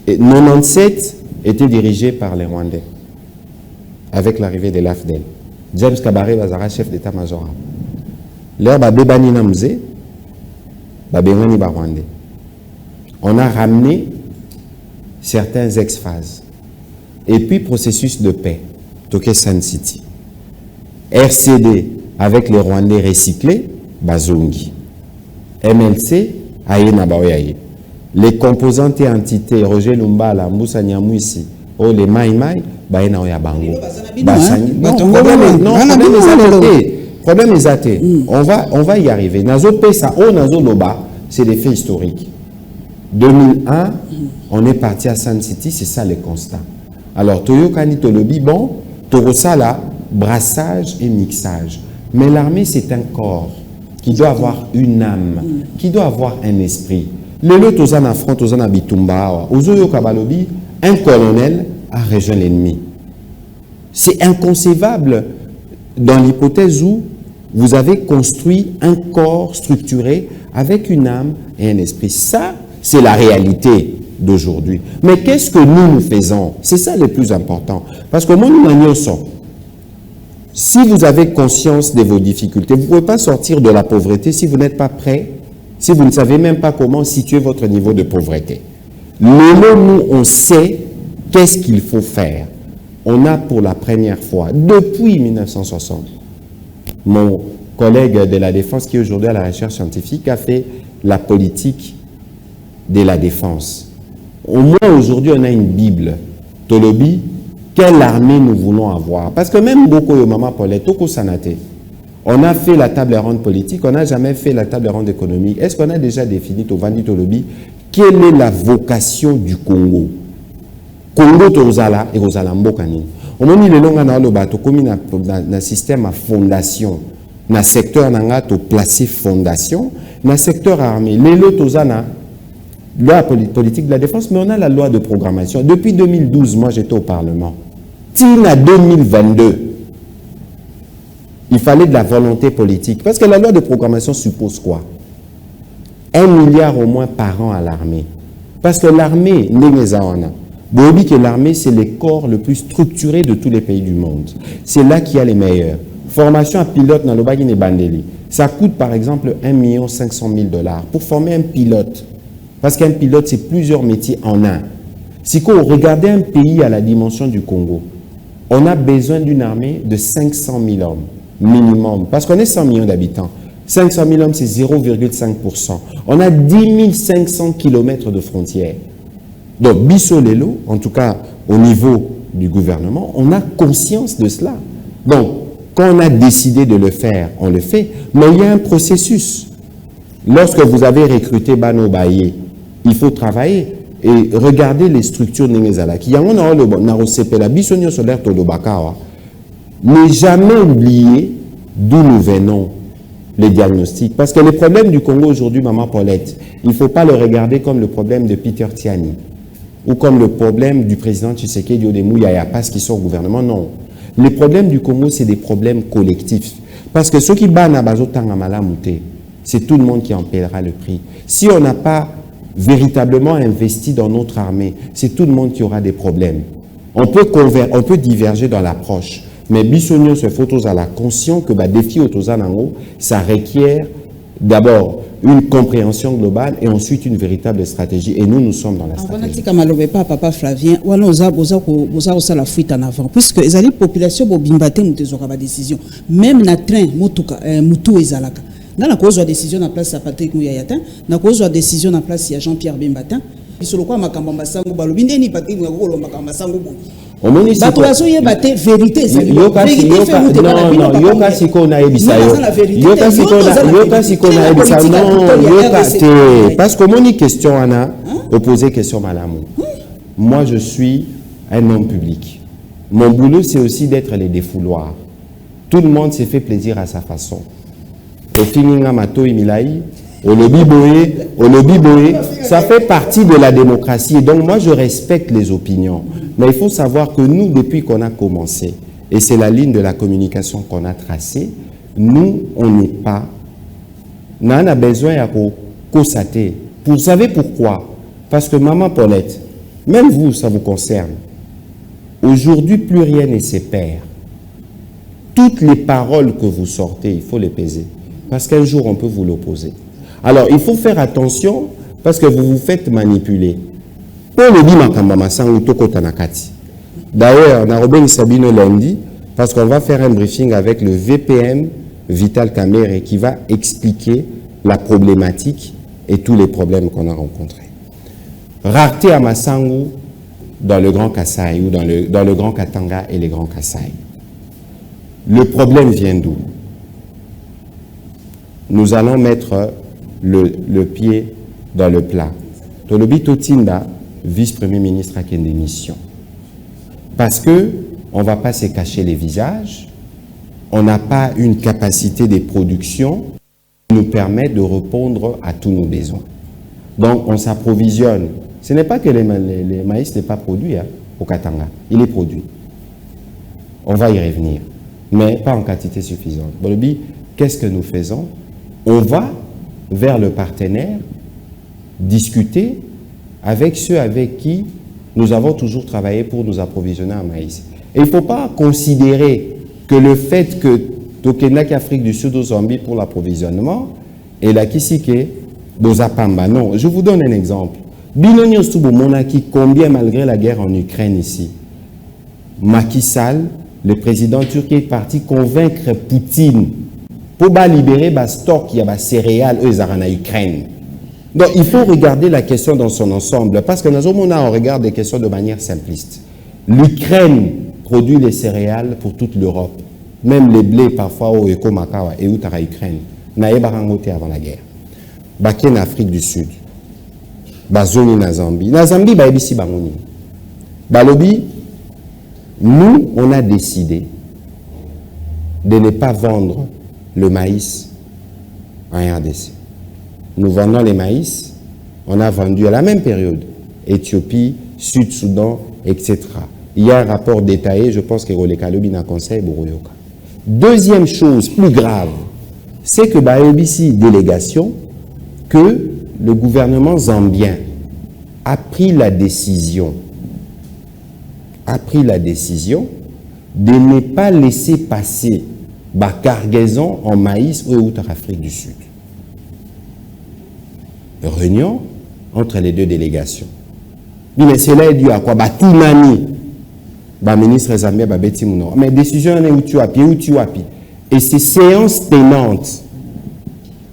97 était dirigée par les Rwandais, avec l'arrivée de l'AFDEL. James Kabaré Bazara, chef d'état-major. Là, Babébani Namze, Babéwani Barwandais. On a ramené certains ex-phases. Et puis, processus de paix, Toké San City. RCD, avec les Rwandais recyclés, Bazongi. MLC, Aïna Baoyaye. Les composantes et entités, Roger Lumbala, Moussa Nyamouissi, oh les Maïmaï, Baïna Oya Bango. Problème est athée. On va y arriver. Nazo Pesa, oh Nazo Loba, c'est des faits historiques. 2001, on est parti à San City, c'est ça le constat. Alors, Toyo Kanitolobi, bon, Torosala, brassage et mixage. Mais l'armée, c'est un corps qui doit avoir une âme, qui doit avoir un esprit. Le Tozana front, Tozana Bitumba, Ozoyo Kabalobi, un colonel a rejoint l'ennemi. C'est inconcevable dans l'hypothèse où vous avez construit un corps structuré avec une âme et un esprit. Ça, c'est la réalité d'aujourd'hui. Mais qu'est-ce que nous faisons? C'est ça le plus important. Parce que moi, nous manions ça. Si vous avez conscience de vos difficultés, vous ne pouvez pas sortir de la pauvreté si vous n'êtes pas prêt, si vous ne savez même pas comment situer votre niveau de pauvreté. Nous, on sait qu'est-ce qu'il faut faire. On a pour la première fois, depuis 1960, mon collègue de la Défense qui est aujourd'hui à la recherche scientifique a fait la politique de la défense. Au moins aujourd'hui, on a une Bible. Tolobi, quelle armée nous voulons avoir? Parce que même beaucoup de Maman Paulette, Toko Sanate, on a fait la table ronde politique, on n'a jamais fait la table ronde économique. Est-ce qu'on a déjà défini, Tovandi Tolobi, quelle est la vocation du Congo? Congo Tozala et Rosala Mbokani. Au moment où on a le bateau, comme un système à fondation, dans le secteur nanga to placer fondation, dans le secteur armé, les lots Tozana, loi politique de la défense, mais on a la loi de programmation. Depuis 2012, moi j'étais au Parlement. Tina 2022, il fallait de la volonté politique. Parce que la loi de programmation suppose quoi? 1 milliard au moins par an à l'armée. Parce que l'armée, que l'armée, c'est le corps le plus structuré de tous les pays du monde. C'est là qu'il y a les meilleurs. Formation à pilote dans le Bagine Bandeli. Ça coûte par exemple 1 500 000 $. Pour former un pilote. Parce qu'un pilote, c'est plusieurs métiers en un. Si vous regardez un pays à la dimension du Congo, on a besoin d'une armée de 500 000 hommes, minimum. Parce qu'on est 100 millions d'habitants. 500 000 hommes, c'est 0,5%. On a 10 500 kilomètres de frontières. Donc, Bisso Lelo, en tout cas au niveau du gouvernement, on a conscience de cela. Donc, quand on a décidé de le faire, on le fait. Mais il y a un processus. Lorsque vous avez recruté Bano Baye, il faut travailler et regarder les structures Nénézalaki. Ne jamais oublier d'où nous venons, les diagnostics. Parce que le problème du Congo aujourd'hui, Maman Paulette, il ne faut pas le regarder comme le problème de Peter Tiani ou comme le problème du président Tshisekedi ou de Mouyaya parce qu'ils sont au gouvernement. Non. Les problèmes du Congo, c'est des problèmes collectifs. Parce que ceux qui battent à Bazotangamalamouté, c'est tout le monde qui en paiera le prix. Si on n'a pas véritablement investi dans notre armée, c'est tout le monde qui aura des problèmes. On peut diverger dans l'approche, mais Bissonio se photos à la conscience que défi Otozanango, ça requiert d'abord une compréhension globale et ensuite une véritable stratégie. Et nous sommes dans la stratégie. Papa Flavien, la fuite en avant. Puisque les populations ont décision. Même na train, Moutou et Zalaka. Dans la cause de la décision en place à Patrick Mouyayatin, dans la cause de la décision en place à Jean-Pierre Bembatin, il se le croit à Makambasango, Balobindeni, Patrick Mouyayatin, Makambasango. Vérité, c'est Yoka Siko na ebisa Yoka Siko na ebisa non, parce que mon question Anna opposé question Malamou. Moi je suis un homme public. Mon boulot c'est aussi d'être les défouloirs. Tout le monde s'est fait plaisir à sa façon. Au Fininga Mato Imilaï, au lobby boé, ça fait partie de la démocratie. Et donc moi je respecte les opinions. Mais il faut savoir que nous, depuis qu'on a commencé, et c'est la ligne de la communication qu'on a tracée, nous, on n'est pas. On a besoin de constater. Vous savez pourquoi? Parce que Maman Paulette, même vous, ça vous concerne. Aujourd'hui, plus rien ne se perd. Toutes les paroles que vous sortez, il faut les peser. Parce qu'un jour, on peut vous l'opposer. Alors, il faut faire attention parce que vous vous faites manipuler. D'ailleurs, on a Robin Sabino lundi parce qu'on va faire un briefing avec le VPM Vital Kamere qui va expliquer la problématique et tous les problèmes qu'on a rencontrés. Rareté à Massangu dans le Grand Kasaï ou dans le Grand Katanga et les Grands Kasaï. Le problème vient d'où? Nous allons mettre le pied dans le plat. Tolobi Totinda, vice-premier ministre à une démission. Parce que on ne va pas se cacher les visages, on n'a pas une capacité de production qui nous permet de répondre à tous nos besoins. Donc on s'approvisionne. Ce n'est pas que le maïs n'est pas produit au Katanga, il est produit. On va y revenir, mais pas en quantité suffisante. Bolobi, qu'est-ce que nous faisons? On va vers le partenaire discuter avec ceux avec qui nous avons toujours travaillé pour nous approvisionner en maïs. Et il ne faut pas considérer que le fait que Tokenak Afrique du Sud au Zambie pour l'approvisionnement et la Kisike Bozapamba. Non, je vous donne un exemple. Binonio Stubo Monaki, combien malgré la guerre en Ukraine ici, Macky Sall, le président turc, est parti convaincre Poutine pour libérer les stocks, il y a des céréales en Ukraine. Donc, il faut regarder la question dans son ensemble, parce que nous on regarde les questions de manière simpliste. L'Ukraine produit les céréales pour toute l'Europe, même les blés parfois au Ekomakawa et Utara Ukraine. Naïbarangote avant la guerre. Baké en Afrique du Sud. Bazoni na Zambie. Na Zambie, baébisi bangouni. Balobi, nous, on a décidé de ne pas vendre le maïs en RDC. Nous vendons les maïs, on a vendu à la même période, Éthiopie, Sud-Soudan, etc. Il y a un rapport détaillé, je pense que Rolekalobi n'a conseil Boroyoka. Deuxième chose plus grave, c'est que Baébisi délégation, que le gouvernement zambien a pris la décision de ne pas laisser passer bah, cargaison en maïs ou outre Afrique du Sud. Réunion entre les deux délégations. Mais cela est dû à quoi? Bah, tout nani. Bah, ministre Zambia, bah, Betty Mouno. Mais décision est où tu appuies, où tu appuies. Et ces séances tenantes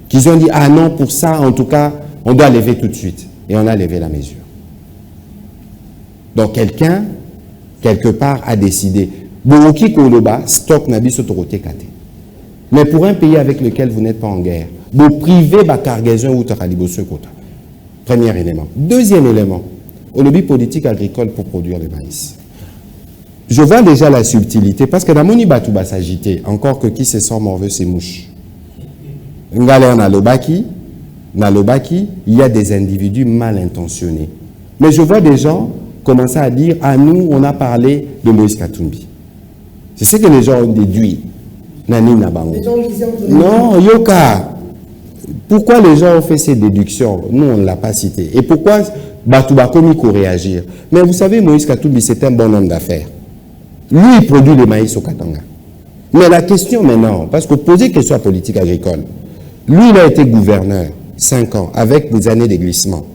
qu'ils ont dit, ah non, pour ça, en tout cas, on doit lever tout de suite. Et on a levé la mesure. Donc, quelqu'un, quelque part, a décidé. Boroki Koloba, stock Nabiso Torote Kate. Mais pour un pays avec lequel vous n'êtes pas en guerre, vous privez la cargaison ou Taralibosu Kota. Premier élément. Deuxième élément, au lobby politique agricole pour produire le maïs. Je vois déjà la subtilité, parce que dans mon Ibatou va s'agiter, encore que qui se sent morveux, c'est mouche. Dans Lobaki, il y a des individus mal intentionnés. Mais je vois des gens commencer à dire, à nous, on a parlé de Moïse Katumbi. C'est ce que les gens ont déduit. Nani Nabango. Non, Yoka. Pourquoi les gens ont fait ces déductions? Nous, on ne l'a pas cité. Et pourquoi Batouba Komiko réagir? Mais vous savez, Moïse Katumbi, c'est un bon homme d'affaires. Lui, il produit le maïs au Katanga. Mais la question maintenant, parce que poser question à politique agricole, lui, il a été gouverneur 5 ans, avec des années de glissement.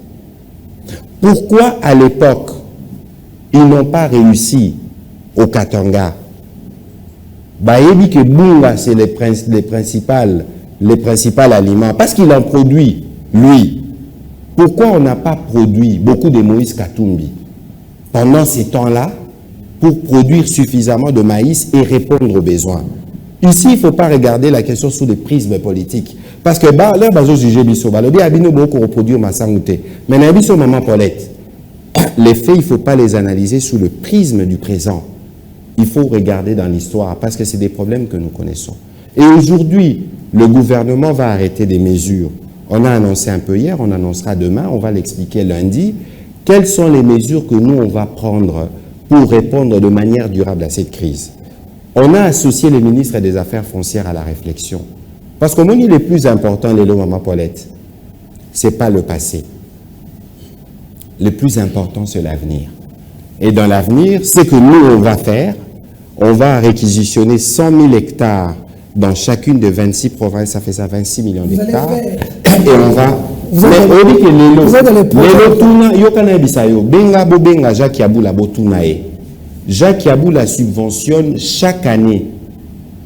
Pourquoi, à l'époque, ils n'ont pas réussi au Katanga? Bah, il dit que Bunga, c'est les principaux aliments, parce qu'il en produit, lui. Pourquoi on n'a pas produit beaucoup de Moïse Katumbi pendant ces temps-là pour produire suffisamment de maïs et répondre aux besoins? Ici, il ne faut pas regarder la question sous des prismes politiques. Parce que là, les faits, il ne faut pas les analyser sous le prisme du présent. Il faut regarder dans l'histoire parce que c'est des problèmes que nous connaissons. Et aujourd'hui, le gouvernement va arrêter des mesures. On a annoncé un peu hier, on annoncera demain, on va l'expliquer lundi. Quelles sont les mesures que nous, on va prendre pour répondre de manière durable à cette crise? On a associé les ministres des Affaires foncières à la réflexion. Parce qu'au moins, le plus important, les lots Maman Paulette, ce n'est pas le passé. Le plus important, c'est l'avenir. Et dans l'avenir, ce que nous, on va faire, on va réquisitionner 100 000 hectares dans chacune des 26 provinces, ça fait ça 26 millions d'hectares. Et on va... Mais on dit que les lots, Yokana Bisayo, Benga Bobenga, Jacques Yabou la Botunae. Jacques Yabou la subventionne chaque année,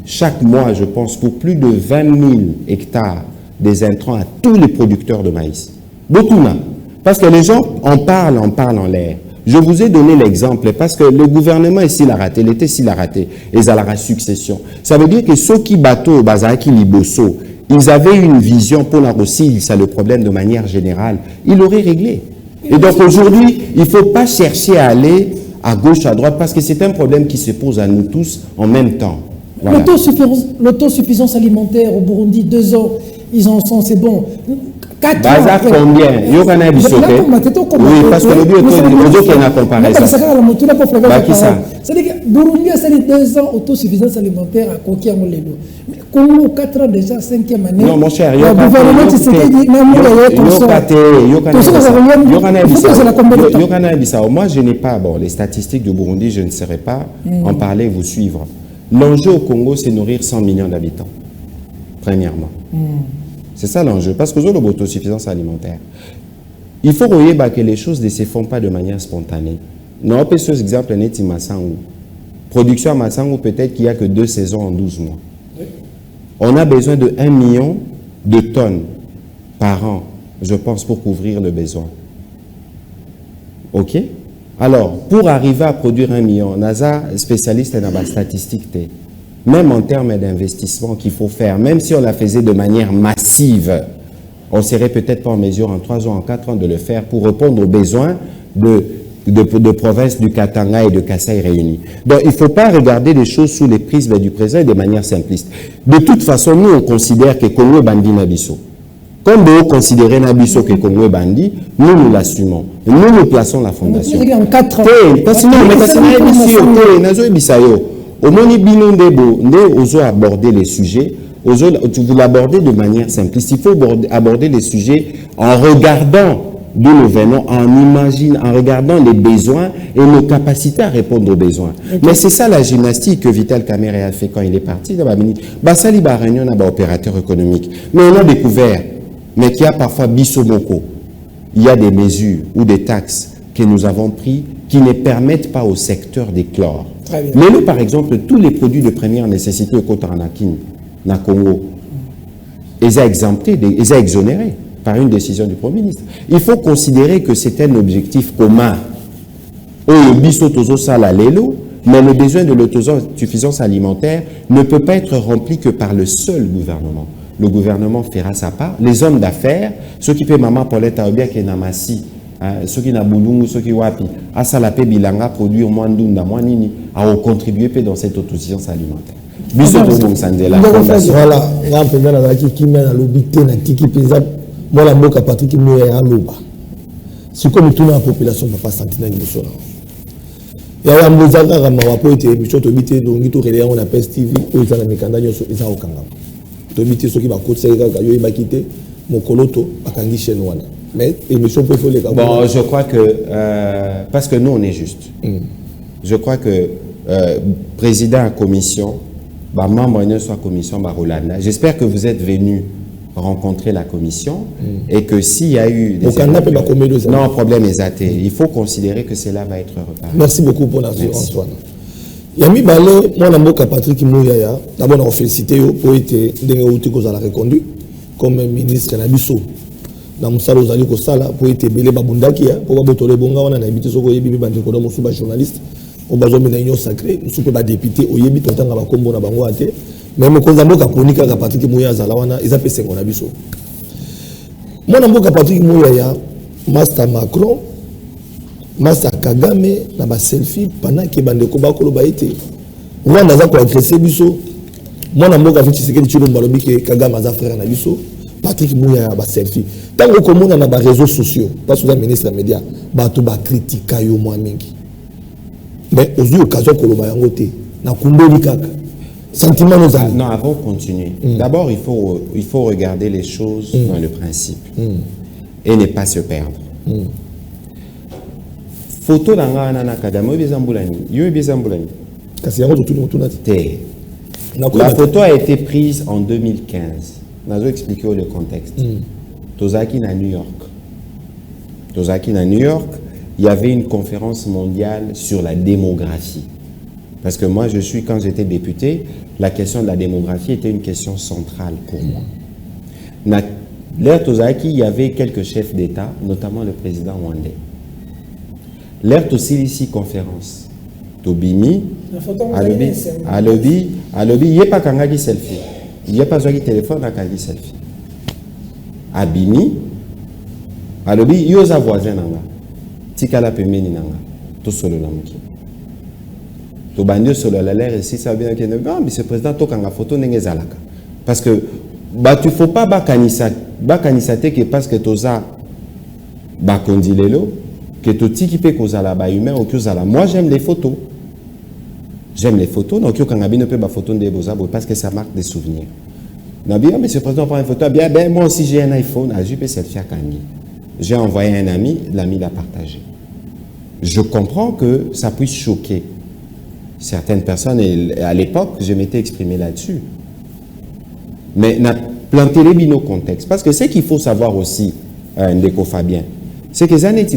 chaque mois, je pense, pour plus de 20 000 hectares des intrants à tous les producteurs de maïs. Botuna. Parce que les gens en parlent en l'air. Je vous ai donné l'exemple parce que le gouvernement ici l'a raté, l'été ici l'a raté, et ça la succession. Ça veut dire que ceux qui bateau, Bazaki Liboso, ils avaient une vision pour la Russie, ça le problème de manière générale, ils l'auraient réglé. Et donc aujourd'hui, il ne faut pas chercher à aller à gauche, à droite, parce que c'est un problème qui se pose à nous tous en même temps. Voilà. L'autosuffisance alimentaire au Burundi, 2 ans, ils en sont, c'est bon. 4 Baza combien? Yokana Bisoke. Oui, parce que le but est qu'il y a une comparaison. C'est-à-dire que Burundi a sali 2 ans autosuffisance alimentaire à Koki Amolelo. Mais Congo 4 ans déjà, 5e année. Non, mon cher, le gouvernement Yokana Bissau. Moi, je n'ai pas, bon, les statistiques du Burundi, je ne saurais pas en parler, vous suivre. L'enjeu au Congo, c'est nourrir 100 millions d'habitants, premièrement. C'est ça l'enjeu, parce que nous avons l'autosuffisance alimentaire. Il faut regarder que les choses ne se font pas de manière spontanée. Nous avons par exemple Neti Massangu. Production à Massangu, peut-être qu'il n'y a que 2 saisons en 12 mois. On a besoin de 1 million de tonnes par an, je pense, pour couvrir le besoin. OK? Alors, pour arriver à produire 1 million, NASA, spécialiste dans la statistique, même en termes d'investissement qu'il faut faire, même si on la faisait de manière massive, on serait peut-être pas en mesure en 3 ans, en 4 ans de le faire pour répondre aux besoins de provinces du Katanga et de Kasaï réunis. Donc, il ne faut pas regarder les choses sous les prismes du présent et de manière simpliste. De toute façon, nous, on considère que Congo est bandit Nabiso. Comme vous considérez Nabiso que Congo est bandit, nous l'assumons. Nous plaçons la fondation. En 4 ans. Au moni bino ndebo, oso aborder les sujets, vous l'abordez de manière simpliste. Il faut aborder les sujets en regardant d'où nous venons, en regardant les besoins et nos capacités à répondre aux besoins. Mais c'est ça la gymnastique que Vital Kamerhe a fait quand il est parti. Basali ba réunion na ba opérateur économique. Mais on a découvert, mais qu'il y a parfois Bissomoko. Il y a des mesures ou des taxes que nous avons pris qui ne permettent pas au secteur d'éclore. Mais nous, par exemple, tous les produits de première nécessité au Kotanakin, na Congo, ils sont exemptés, ils sont exonérés par une décision du Premier ministre. Il faut considérer que c'est un objectif commun. Mais le besoin de l'autosuffisance alimentaire ne peut pas être rempli que par le seul gouvernement. Le gouvernement fera sa part. Les hommes d'affaires, ceux qui paient maman Paulette Aobia qui est Namassi, ceux qui n'abulungu, ceux qui wapi, à Salapé Bilanga produire moins d'unda, moins nini, à contribuer dans cette autosuffisance alimentaire. Voilà, moi la mboka Patrick Mouya Loba. C'est comme tout la population va pas sentir dans l'émotion. Il y a un mozaka kama wapo ite émission to bité donc to relais on appelle TV ou ils ont mikanda nyoso eza okanga. To bité ceux qui va côté ka yo ba quitter mokoloto bakangi chaîne wana. Mais émission peut faut les gars. Bon, je crois que parce que nous on est juste. Je crois que président à commission, membre de la commission Barolanda. J'espère que vous êtes venus rencontrer la commission et que s'il y a eu des non, problème est athée. Il faut considérer que cela va être reparé. Merci beaucoup pour la réponse, Antoine. Yami Balé, moi, je suis Patrick Mouyaya. D'abord, on félicite pour être reconduit comme ministre Nabiso. Dans mon salon, vous pour être belé babundaki, pour être bonga, on a habité sur le bande de journaliste. On a besoin d'une sacrée, nous sommes députés, au Yébi, tant qu'on a combo na bango athée. Même quand on a chronique à Patrick Mouya Zalawana, ils appellent ça mon abisso. Moi, je suis Patrick Mouya, Master Macron, Master Kagame, na ba selfie pendant que bande ko bakolo ba été. Moi, on a agresser biso. Moi, je suis Tshisekedi Tshilombo balobi que Kagame a frère na biso. Patrick Mouya ba selfie. Tant que on a na réseaux sociaux, parce que le ministre des médias, ba to ba critiquer yo moi mingi. Mais aux occasions ko lo ba yango te. Na kumbeli kaka. Non, avant de continuer, d'abord il faut regarder les choses dans le principe et ne pas se perdre. Photo d'anga nana kadamo bezambulani, yo bezambulani. La photo a été prise en 2015. Nazo expliquer le contexte. Tozaki na New York. Tozaki na New York, il y avait une conférence mondiale sur la démographie. Parce que moi, quand j'étais député, la question de la démographie était une question centrale pour moi. L'ère Tozaki, il y avait quelques chefs d'État, notamment le président rwandais. L'ère Tosilisi conférence. Tobimi, Alobi, il n'y a pas qu'un selfie. Il n'y a pas de téléphone à un selfie. Abimi, Alobi, il y a un voisin. Tikala Pemeni Nanga, tout solo Namuki. Tobandi solo la l'air ici ça vient que non mais ce président toka nga photo ndenge zalaka parce que bah tu faut pas bakanisa te que parce que toza bakondilelo que to tiki pe kozala ba humain ou kozala. Moi j'aime les photos donc yo kanga bino pe ba photo ndé bozabo parce que ça marque des souvenirs. Na bien mais ce président prend une photo bien ben moi aussi j'ai un iPhone à jupe selfie à kangi. J'ai envoyé un ami, l'ami l'a partagé. Je comprends que ça puisse choquer certaines personnes, et à l'époque, je m'étais exprimé là-dessus. Mais n'a planté les binos contexte. Parce que ce qu'il faut savoir aussi, Ndeko Fabien, c'est que les années de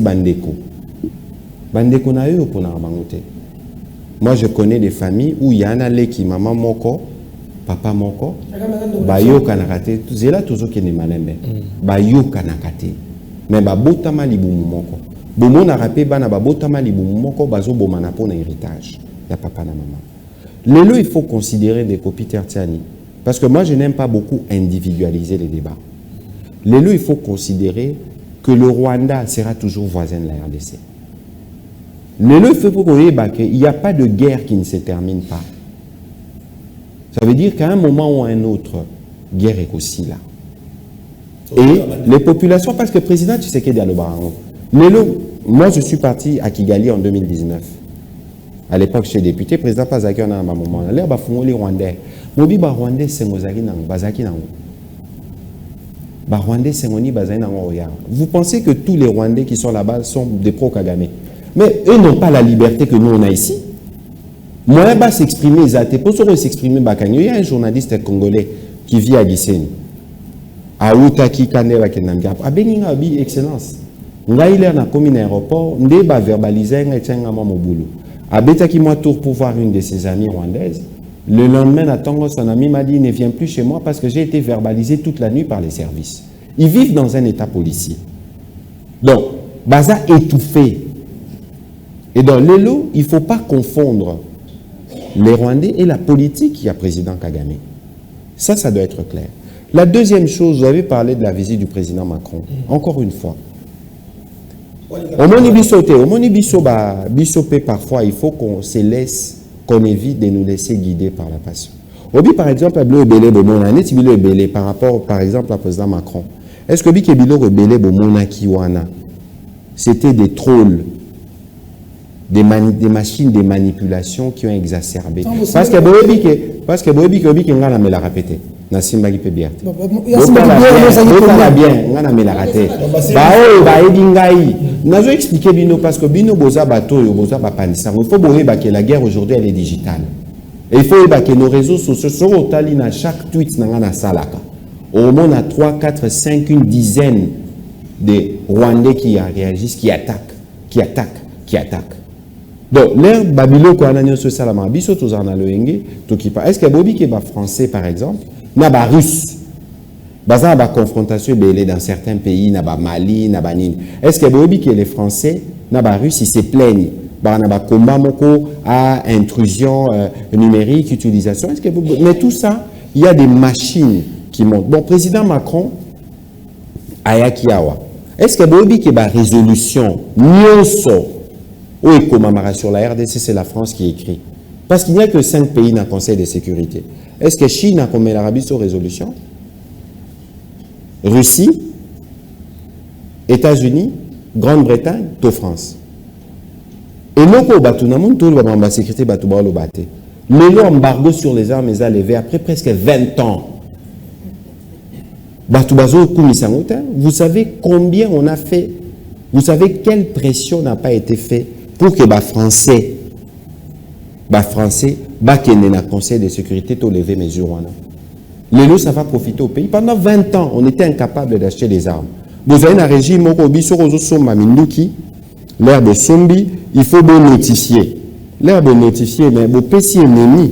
Bandeko n'a eu pour n'abangoter. Moi, je connais des familles où il y en a les qui, maman moko, papa moko, bayo kanakate, c'est là toujours qui est malembe, bayo kanakate, mais babotama libumu moko. Bomo na rapé bana babotama libumu moko, bazo bomana pour un héritage. Il y a papa et maman. Lélo, il faut considérer des copies tertiani. Parce que moi, je n'aime pas beaucoup individualiser les débats. Lélo, il faut considérer que le Rwanda sera toujours voisin de la RDC. Lélo, il faut qu'il n'y a pas de guerre qui ne se termine pas. Ça veut dire qu'à un moment ou à un autre, guerre est aussi là. Et les populations, parce que le président Tshisekedi Alobarango, Lélo, moi, je suis parti à Kigali en 2019. À l'époque, j'étais député, président Pazaki, on a un moment. L'air bafungo les Rwandais. Mobi ba Rwandais, c'est Mozaki Nango, Bazaki Nango. Rwandais, vous pensez que tous les Rwandais qui sont là-bas sont des pro-Kagame. Mais eux n'ont pas la liberté que nous on a ici. Moi, je vais s'exprimer, pour s'exprimer, il y a un journaliste congolais qui vit à Gisenyi. À Outaki, Kaneva, Kenamga. À Beninga, excellence. Il a commis un aéroport, il a verbalisé un boulot. À Betaki, moi, tour pour voir une de ses amies rwandaises. Le lendemain, à Tango, son ami m'a dit, ne viens plus chez moi parce que j'ai été verbalisé toute la nuit par les services. Ils vivent dans un état policier. Donc, Baza étouffé. Et dans l'élo, il ne faut pas confondre les Rwandais et la politique qui a président Kagame. Ça doit être clair. La deuxième chose, vous avez parlé de la visite du président Macron. Encore une fois. Au Monibiso, parfois, il faut qu'on se laisse, qu'on évite de nous laisser guider par la passion. Obi, par exemple, par rapport, par exemple, au président Macron. Est-ce que c'était des trolls, des machines de manipulation qui ont exacerbé? Parce que me l'a répété. Nasimba qui peut bien. Nazo expliqué Bino parce que Bino boza bateau yo boza bapanisa. Il faut que la guerre aujourd'hui elle est digitale. Et il faut que nos réseaux sociaux sont au talina chaque tweet na salaka. Au moins à 3, 4, 5, une dizaine de Rwandais qui réagissent, qui attaquent. Donc, l'air Babylone qu'on a sur Salama, biso tous en aloenge, tout qui pas. Est-ce que Bobby qui est français par exemple, n'a pas russe, baza ba confrontation belé dans certains pays, n'a pas Mali, n'a pas Nini. Est-ce que Bobby qui est les français, n'a pas russe, ils se plaignent, n'a pas combat moko à intrusion numérique, utilisation. Est-ce que mais tout ça, il y a des machines qui montent. Bon, président Macron, Ayakiawa. Est-ce que Bobby qui est la résolution, nyonso. Ou Ekomamara sur la RDC, c'est la France qui écrit. Parce qu'il n'y a que 5 pays dans le Conseil de sécurité. Est-ce que Chine a comme l'Arabie sur résolution? Russie, États-Unis, Grande-Bretagne, tout France. Et nous, tout le sécurité, l'embargo sur les armes est levé après presque 20 ans. Vous savez combien on a fait? Vous savez quelle pression n'a pas été faite pour que les Français, qui dans le Conseil de sécurité, to lever mesures. Les ça va profiter au pays. Pendant 20 ans, on était incapable d'acheter des armes. Vous avez un régime, l'air de Sombi, il faut bien notifier. L'air de notifier, mais vos PC ennemis,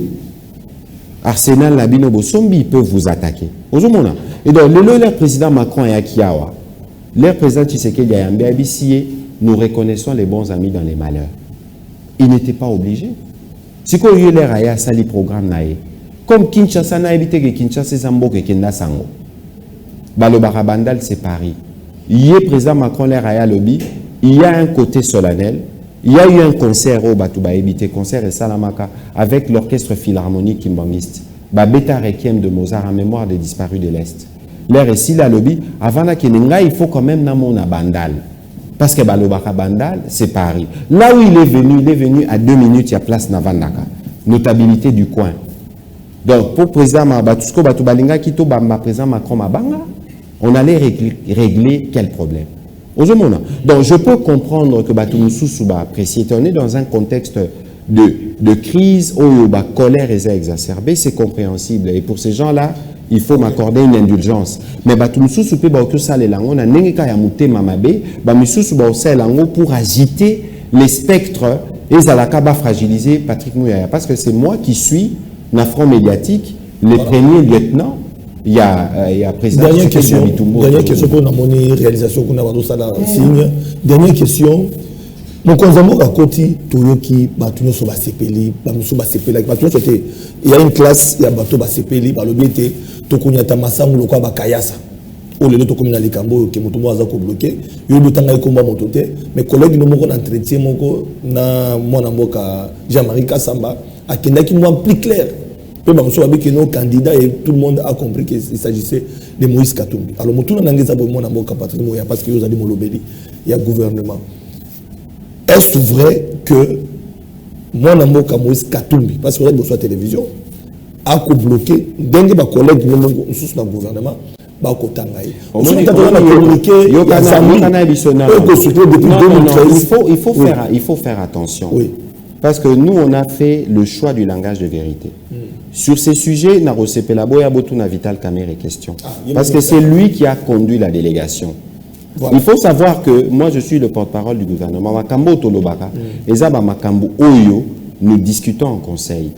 Arsenal, Labino, Sombi, ils peuvent vous attaquer. Et donc, le président Macron et Akiawa, l'air président Tshisekedi Yambe Abisiye, nous reconnaissons les bons amis dans les malheurs. Il n'était pas obligé. Si qu'on y a l'air à sali programme nae, comme Kinshasa n'a évité que Kinshasa Zambo que Kenda Sango. Balo Barabandal c'est Paris. Il y a président Macron l'air à lobby, il y a un côté solennel, il y a eu un concert au Batouba évité concert et Salamaka avec l'orchestre philharmonique kimbangiste. Beta Requiem de Mozart en mémoire des disparus de l'Est. L'air ici, la lobby, avant la Keninga, il faut quand même namona Bandal. Parce que Balobaka Bandal, c'est Paris. Là où il est venu à 2 minutes, il y a place Navandaka. Notabilité du coin. Donc, pour le président Mabatusko, Batubalinga, Kito, président Macron Mabanga, on allait régler quel problème? Donc, je peux comprendre que Batumusu va apprécier. On est dans un contexte de crise où la colère est exacerbée, c'est compréhensible. Et pour ces gens-là, il faut m'accorder une indulgence. Mais pour agiter les spectres et Zalakaba fragiliser Patrick Mouyaya. Parce que c'est moi qui suis le front médiatique, les premiers lieutenants. Il y a président. Dernière question pour la réalisation qu'on a dans la signe. Dernière question. Mon consamble à côté, Toyoki, Batuno Soba Sepeli, Bamusoba Sepeli, il y a une classe, il y a Bato Sepeli, par le BT, Tokunyata Massam, le Kwa Bakayasa. Ou les autres communales Cambo, qui m'ont bloqué, il y a eu le temps de combat mototé, mes collègues nous ont entretien, mon amboka Jean-Marie Kassamba, à Kendaki, moi, plus clair. Peu Bamusoba qui est nos candidats et tout le monde a compris qu'il s'agissait de Moïse Katumbi. Alors, mon tour n'engage pas mon amboka Patrick Moya parce que vous avez dit Molobeli, il y a gouvernement. Est-ce vrai que mon amour Moïse Katumbi, parce que vous avez besoin de télévision, a bloqué, d'un de mes collègues dans le gouvernement, Il faut faire attention. Oui. Parce que nous, on a fait le choix du langage de vérité. Sur ces sujets, Vital Kamerhe est question. Parce que c'est lui qui a conduit la délégation. Voilà. Il faut savoir que moi, je suis le porte-parole du gouvernement. Makambo Tolobaka, Ezaba Makambo Oyo, nous discutons en conseil.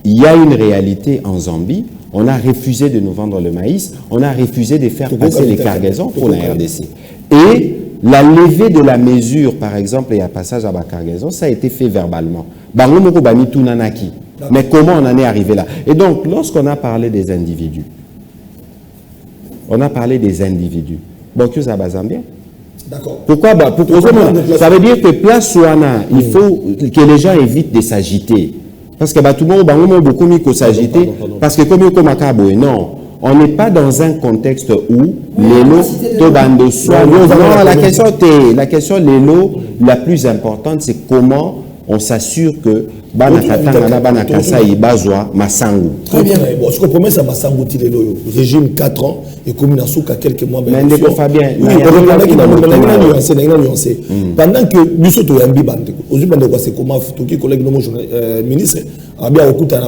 Il y a une réalité en Zambie. On a refusé de nous vendre le maïs. On a refusé de faire passer les cargaisons pour la RDC. Et la levée de la mesure, par exemple, et à passage à la cargaison, ça a été fait verbalement. Mais comment on en est arrivé là? Et donc, lorsqu'on a parlé des individus, donc, ça va Zambien. D'accord. Pourquoi? Ça veut dire que place Souana, il faut que les gens évitent de s'agiter. Parce que tout le monde beaucoup mieux que s'agiter. Parce que comme non, on n'est pas dans un contexte où les lots de soi. Non, la question la plus importante, c'est comment on s'assure que Masangu. Très bien. Bon, ce qu'on promet, c'est Masangu Tilelo. Régime 4 ans et comme il a quelques mois. Mais Fabien, pendant que nous sommes c'est comment collègue ministre,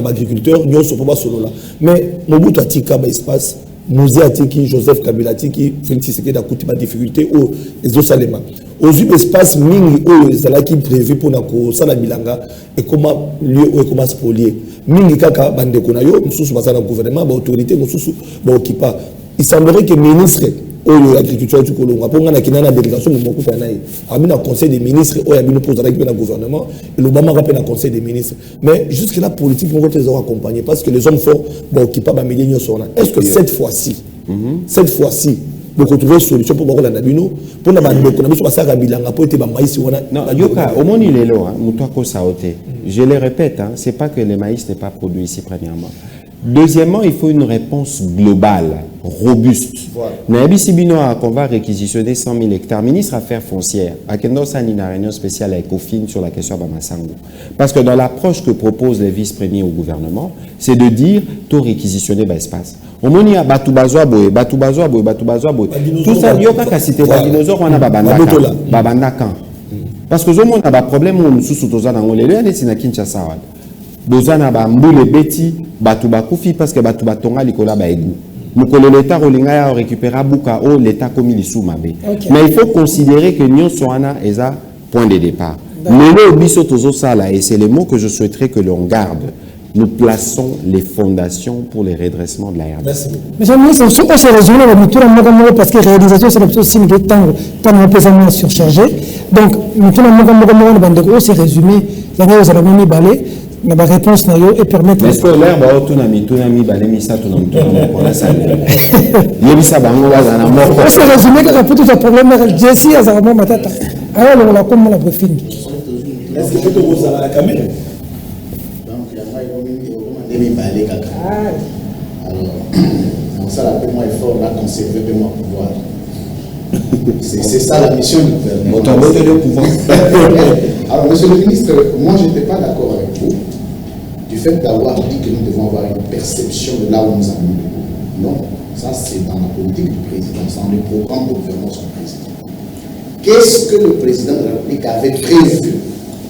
agriculteur, nous sommes pas solo là. Mais Mobutu a tika espace. Mouzé Atiki, Joseph Kabila Tiki, Félix Tshisekedi a coûté ma difficulté au Ezosalema. Aux espaces mingi où qui prévu pour nako sala bilanga et comment lieu ou comment spolier. Mingi kaka bande konayo, mususu basana gouvernement, ba autorité mususu ba okipa. Il semblerait que ministre de l'agriculture du Colombo, pour nga na délégation de beaucoup panaï, a mis un conseil des ministres, ou a mis pose avec le gouvernement, et l'Obama rappelle un conseil des ministres. Mais jusque là, politique, nous devons accompagner parce que les hommes forts, bon, qui pas millions sont là. Est-ce que cette fois-ci, vous retrouvez une solution pour la Nabino, pour la Nabino, pour la Bilanga, pour être maïs, non, Yoka, au monde il est là, Moutouako Saoté. Je le répète, c'est pas que le maïs n'est pas produit ici, premièrement. Deuxièmement, il faut une réponse globale, robuste. Voilà. Qu'on va réquisitionner 100 000 hectares. Ministre Affaires foncières, à Kendosa, il y a une réunion spéciale avec Ecofin sur la question de Masango. Parce que dans l'approche que proposent les vice-premiers au gouvernement, c'est de dire tout réquisitionner l'espace. Au moins, il y a Batoubazoa Boy. Tout ça, il y a cité Badinosaure, on a Babandaka. Parce que nous avons un problème où nous sommes tous dans les lieux, c'est Kinshasa. Bozana ba mbule beti batu bakufi parce que batu batonga likola ba egu. Mukolo l'État rolinga ya récupéra buka o l'État comme il sous mabe. Mais il faut considérer que Nyon Soana est à point de départ. Le biso tozo sala et c'est le mot que je souhaiterais que l'on garde. Nous plaçons les fondations pour les redressements de la RDC. Merci beaucoup. Monsieur le ministre, ce qu'on s'est résumé parce que la réalisation, c'est l'option signe de temps pesamment surchargé. Donc, nous c'est résumé. Vous avez mis balai. Mais la réponse n'a et permettre. Est-ce que l'air va autonomie, balémisa, pour la salle. On s'est résumé que pour tout ce problème, Jessie a Zaramo Matata. Alors, on l'a comme la briefing. Est-ce que tu peux à la caméra? Donc, il y a alors, ça, la moi effort, là, conserver mon pouvoir. C'est ça la mission du gouvernement. Alors, monsieur le ministre, moi, je n'étais pas d'accord avec vous du fait d'avoir dit que nous devons avoir une perception de là où nous allons. Non, ça c'est dans la politique du président, c'est dans le programme de gouvernement de son président. Qu'est-ce que le président de la République avait prévu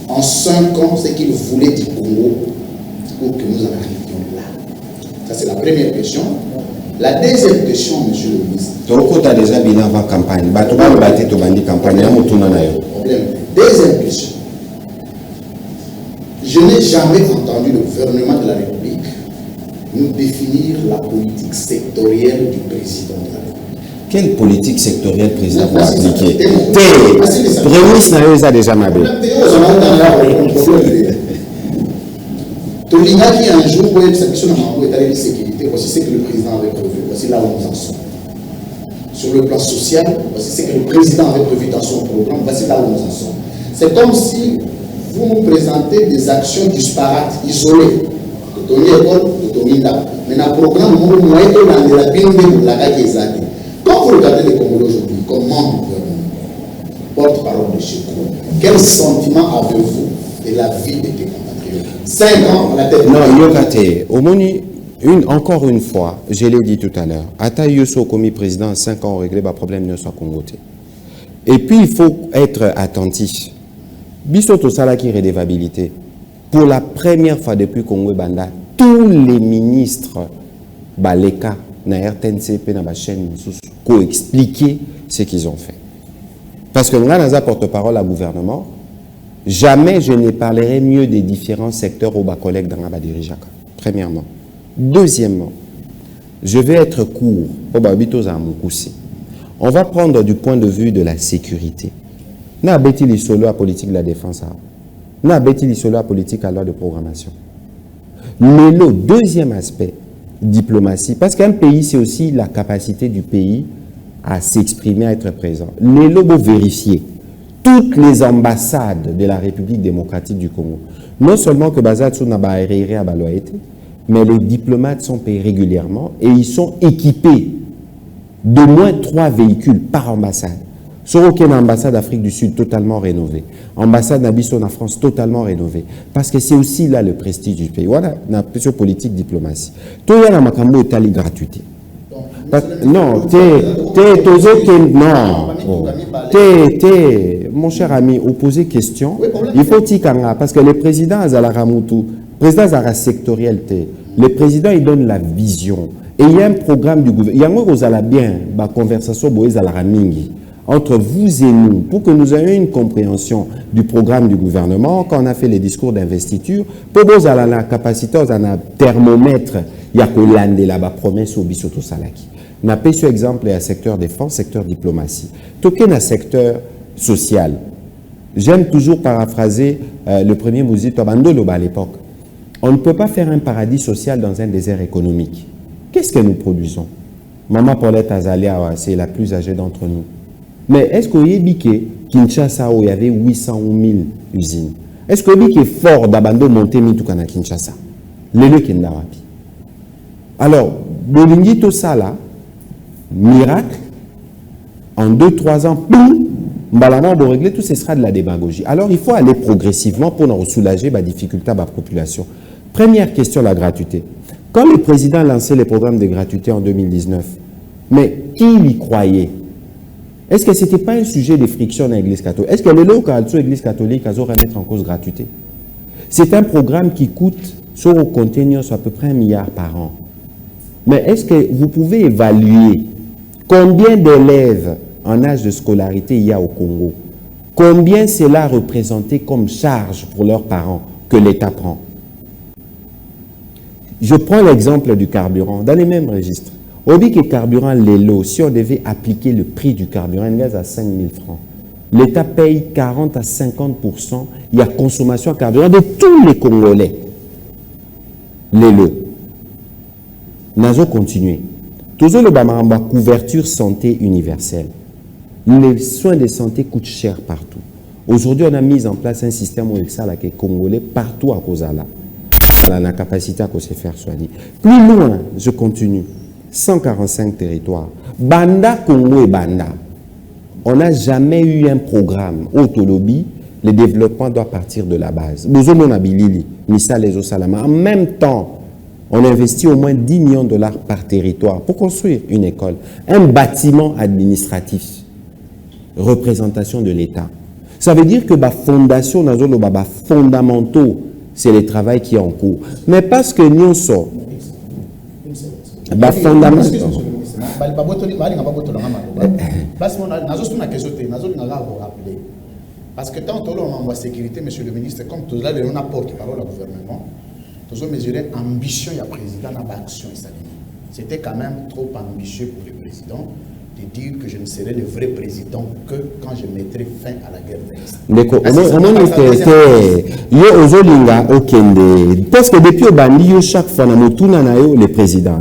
en 5 ans, ce qu'il voulait du Congo pour que nous arrivions là? Ça c'est la première question. La deuxième question, monsieur le ministre. Tu as déjà bien avant campagne. Deuxième question. Je n'ai jamais entendu le gouvernement de la République nous définir la politique sectorielle du président de la République. Quelle politique sectorielle le président va appliquer? Prémisse n'a déjà mabé. Tolinga qui un jour, pour cette question de sécurité, voici ce que le président avait prévu, voici là où nous en sommes. Sur le plan social, voici ce que le président avait prévu dans son programme, voici là où nous en sommes. C'est comme si vous nous présentez des actions disparates, isolées. Mais dans le programme, quand vous regardez les Congolais aujourd'hui, comme membre du gouvernement, porte-parole de chez vous, quel sentiment avez-vous de la vie de tes compatriotes? 5 ans à la tête. Non, Yokate, au Moni, Encore une fois, je l'ai dit tout à l'heure, Ata Yosso commis président en 5 ans, régler le problème ne soit congoté. Et puis il faut être attentif. Bisoto Salaki redevabilité. Pour la première fois depuis Congo Banda, tous les ministres Baleka, na RTNCP, na ba chaîne, ko expliquer ce qu'ils ont fait. Parce que nous avons un porte-parole à gouvernement, jamais je ne parlerai mieux des différents secteurs aux collègues dans la dirijaka. Premièrement. Deuxièmement, je vais être court. On va prendre du point de vue de la sécurité. Nous avons l'isolo à politique de la défense. Nous avons l'isolo à politique à loi de programmation. Mais le deuxième aspect, diplomatie, parce qu'un pays, c'est aussi la capacité du pays à s'exprimer, à être présent. Les lobos vérifier toutes les ambassades de la République démocratique du Congo. Non seulement que Bazatsu n'a pas hérité à Baloaete, mais les diplomates sont payés régulièrement et ils sont équipés de moins 3 véhicules par ambassade. Sur aucune ambassade d'Afrique du Sud totalement rénovée. Ambassade d'Abysso en France totalement rénovée. Parce que c'est aussi là le prestige du pays. Voilà, la politique diplomatie. Tout le monde a une gratuité. Non, mon cher ami, opposer question, il faut tikanga parce que le président Azalaramutu, président Zara sectoriel, le président il donne la vision et il y a un programme du gouvernement. Il y a bien la conversation entre vous et nous pour que nous ayons une compréhension du programme du gouvernement quand on a fait les discours d'investiture pour que vous ayez la capacité à un thermomètre il y a que l'ande là-bas promesse au bisoto salaki. N'a pas ce exemple à secteur défense, secteur diplomatie. Tout un secteur social. J'aime toujours paraphraser le premier Mouzito Abandolo à l'époque. On ne peut pas faire un paradis social dans un désert économique. Qu'est-ce que nous produisons? Maman Paulette Azalia, c'est la plus âgée d'entre nous. Mais est-ce qu'il y a biqué Kinshasa où il y avait 800 ou 1000 usines? Est-ce qu'il y a biqué fort d'Abando monté Mitukana Kinshasa? Le Kendarapi. Alors, Bolingi tout ça là, miracle, en 2-3 ans, boum, Mbalama pour régler tout ce sera de la démagogie. Alors il faut aller progressivement pour nous soulager la difficulté à la population. Première question, la gratuité. Quand le président a lancé les programmes de gratuité en 2019, mais qui y croyait? Est-ce que ce n'était pas un sujet de friction dans l'Église catholique? Est-ce que les locaux de l'Église catholique ont remettre en cause gratuité? C'est un programme qui coûte, sur au contenu, à peu près 1 milliard par an. Mais est-ce que vous pouvez évaluer combien d'élèves en âge de scolarité il y a au Congo? Combien cela représenté comme charge pour leurs parents que l'État prend? Je prends l'exemple du carburant, dans les mêmes registres. Au dit que le carburant, les lots, si on devait appliquer le prix du carburant, un gaz à 5 000 francs, l'État paye 40 à 50%, il y a consommation de carburant de tous les Congolais. Les lots. Nous allons continuer. Toujours le Bamamba, couverture santé universelle. Les soins de santé coûtent cher partout. Aujourd'hui, on a mis en place un système où il est congolais partout à cause de là. On a la capacité à se faire soigner. Plus loin, je continue. 145 territoires. Banda, Congo et Banda. On n'a jamais eu un programme autolobby. Le développement doit partir de la base. En même temps, on investit au moins 10 millions de dollars par territoire pour construire une école, un bâtiment administratif, représentation de l'État. Ça veut dire que la fondation, fondamentaux, c'est le travail qui est en cours. Mais parce que nous sommes parce que tant on a sécurité, monsieur le ministre, comme tout là, on apporte parole au gouvernement, nous avons mesuré l'ambition du président dans l'action. C'était quand même trop ambitieux pour le président de dire que je ne serai le vrai président que quand je mettrai fin à la guerre de l'Est. Parce que depuis au bandi, chaque fois, le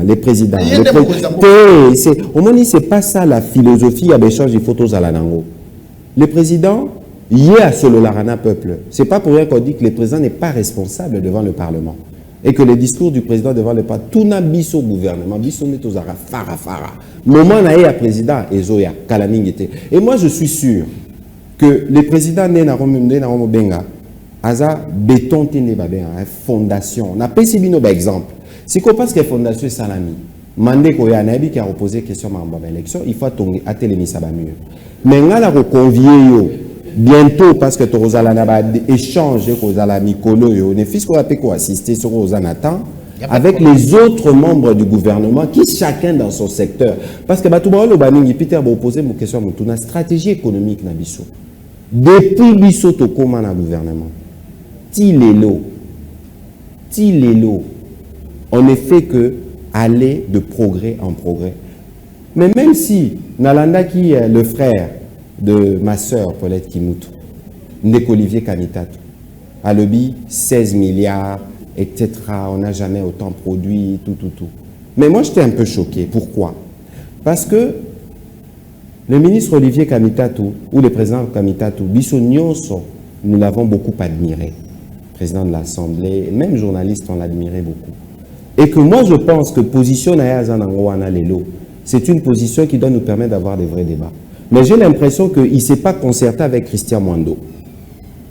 président. Au moins, c'est pas ça la philosophie à l'échange de photos à la Nango. Le président, il y a seul la peuple. C'est pas pour rien qu'on dit que le président n'est pas responsable devant le Parlement. Et que le discours du président devant le Parlement, tout n'a bis au gouvernement, bis au netozara, fara. Moment n'a eu président, Ezoya, Kalamingete. Et moi, je suis sûr que le président Nena Benga, Aza béton Tene Babé, fondation. On a pas si bien exemple. C'est quoi parce que Fondation Salami, Mandé Koyanabi qui a reposé question à l'élection, il faut atteler ça mieux. Mais on a convié bientôt parce que tu as échangé avec Mikolo et Onefis qu'on a pu assister sur Ozanatan avec les autres membres du gouvernement qui chacun dans son secteur. Parce que Batouba Baningi Peter a posé une question sur la stratégie économique na biso. Depuis biso to comment na gouvernement. Ti lelo. On ne fait que aller de progrès en progrès. Mais même si Nalanda qui est le frère de ma sœur Paulette Kimutu, Ndeko Olivier Kamitatou, a lebi 16 milliards, etc. On n'a jamais autant produit, tout. Mais moi, j'étais un peu choqué. Pourquoi? Parce que le ministre Olivier Kamitatou, ou le président Kamitatou, Bisso Nyonso, nous l'avons beaucoup admiré. Président de l'Assemblée, même journaliste, on l'admirait beaucoup. Et que moi, je pense que position Ayazanangoana Lelo, c'est une position qui doit nous permettre d'avoir des vrais débats. Mais j'ai l'impression qu'il ne s'est pas concerté avec Christian Mwando,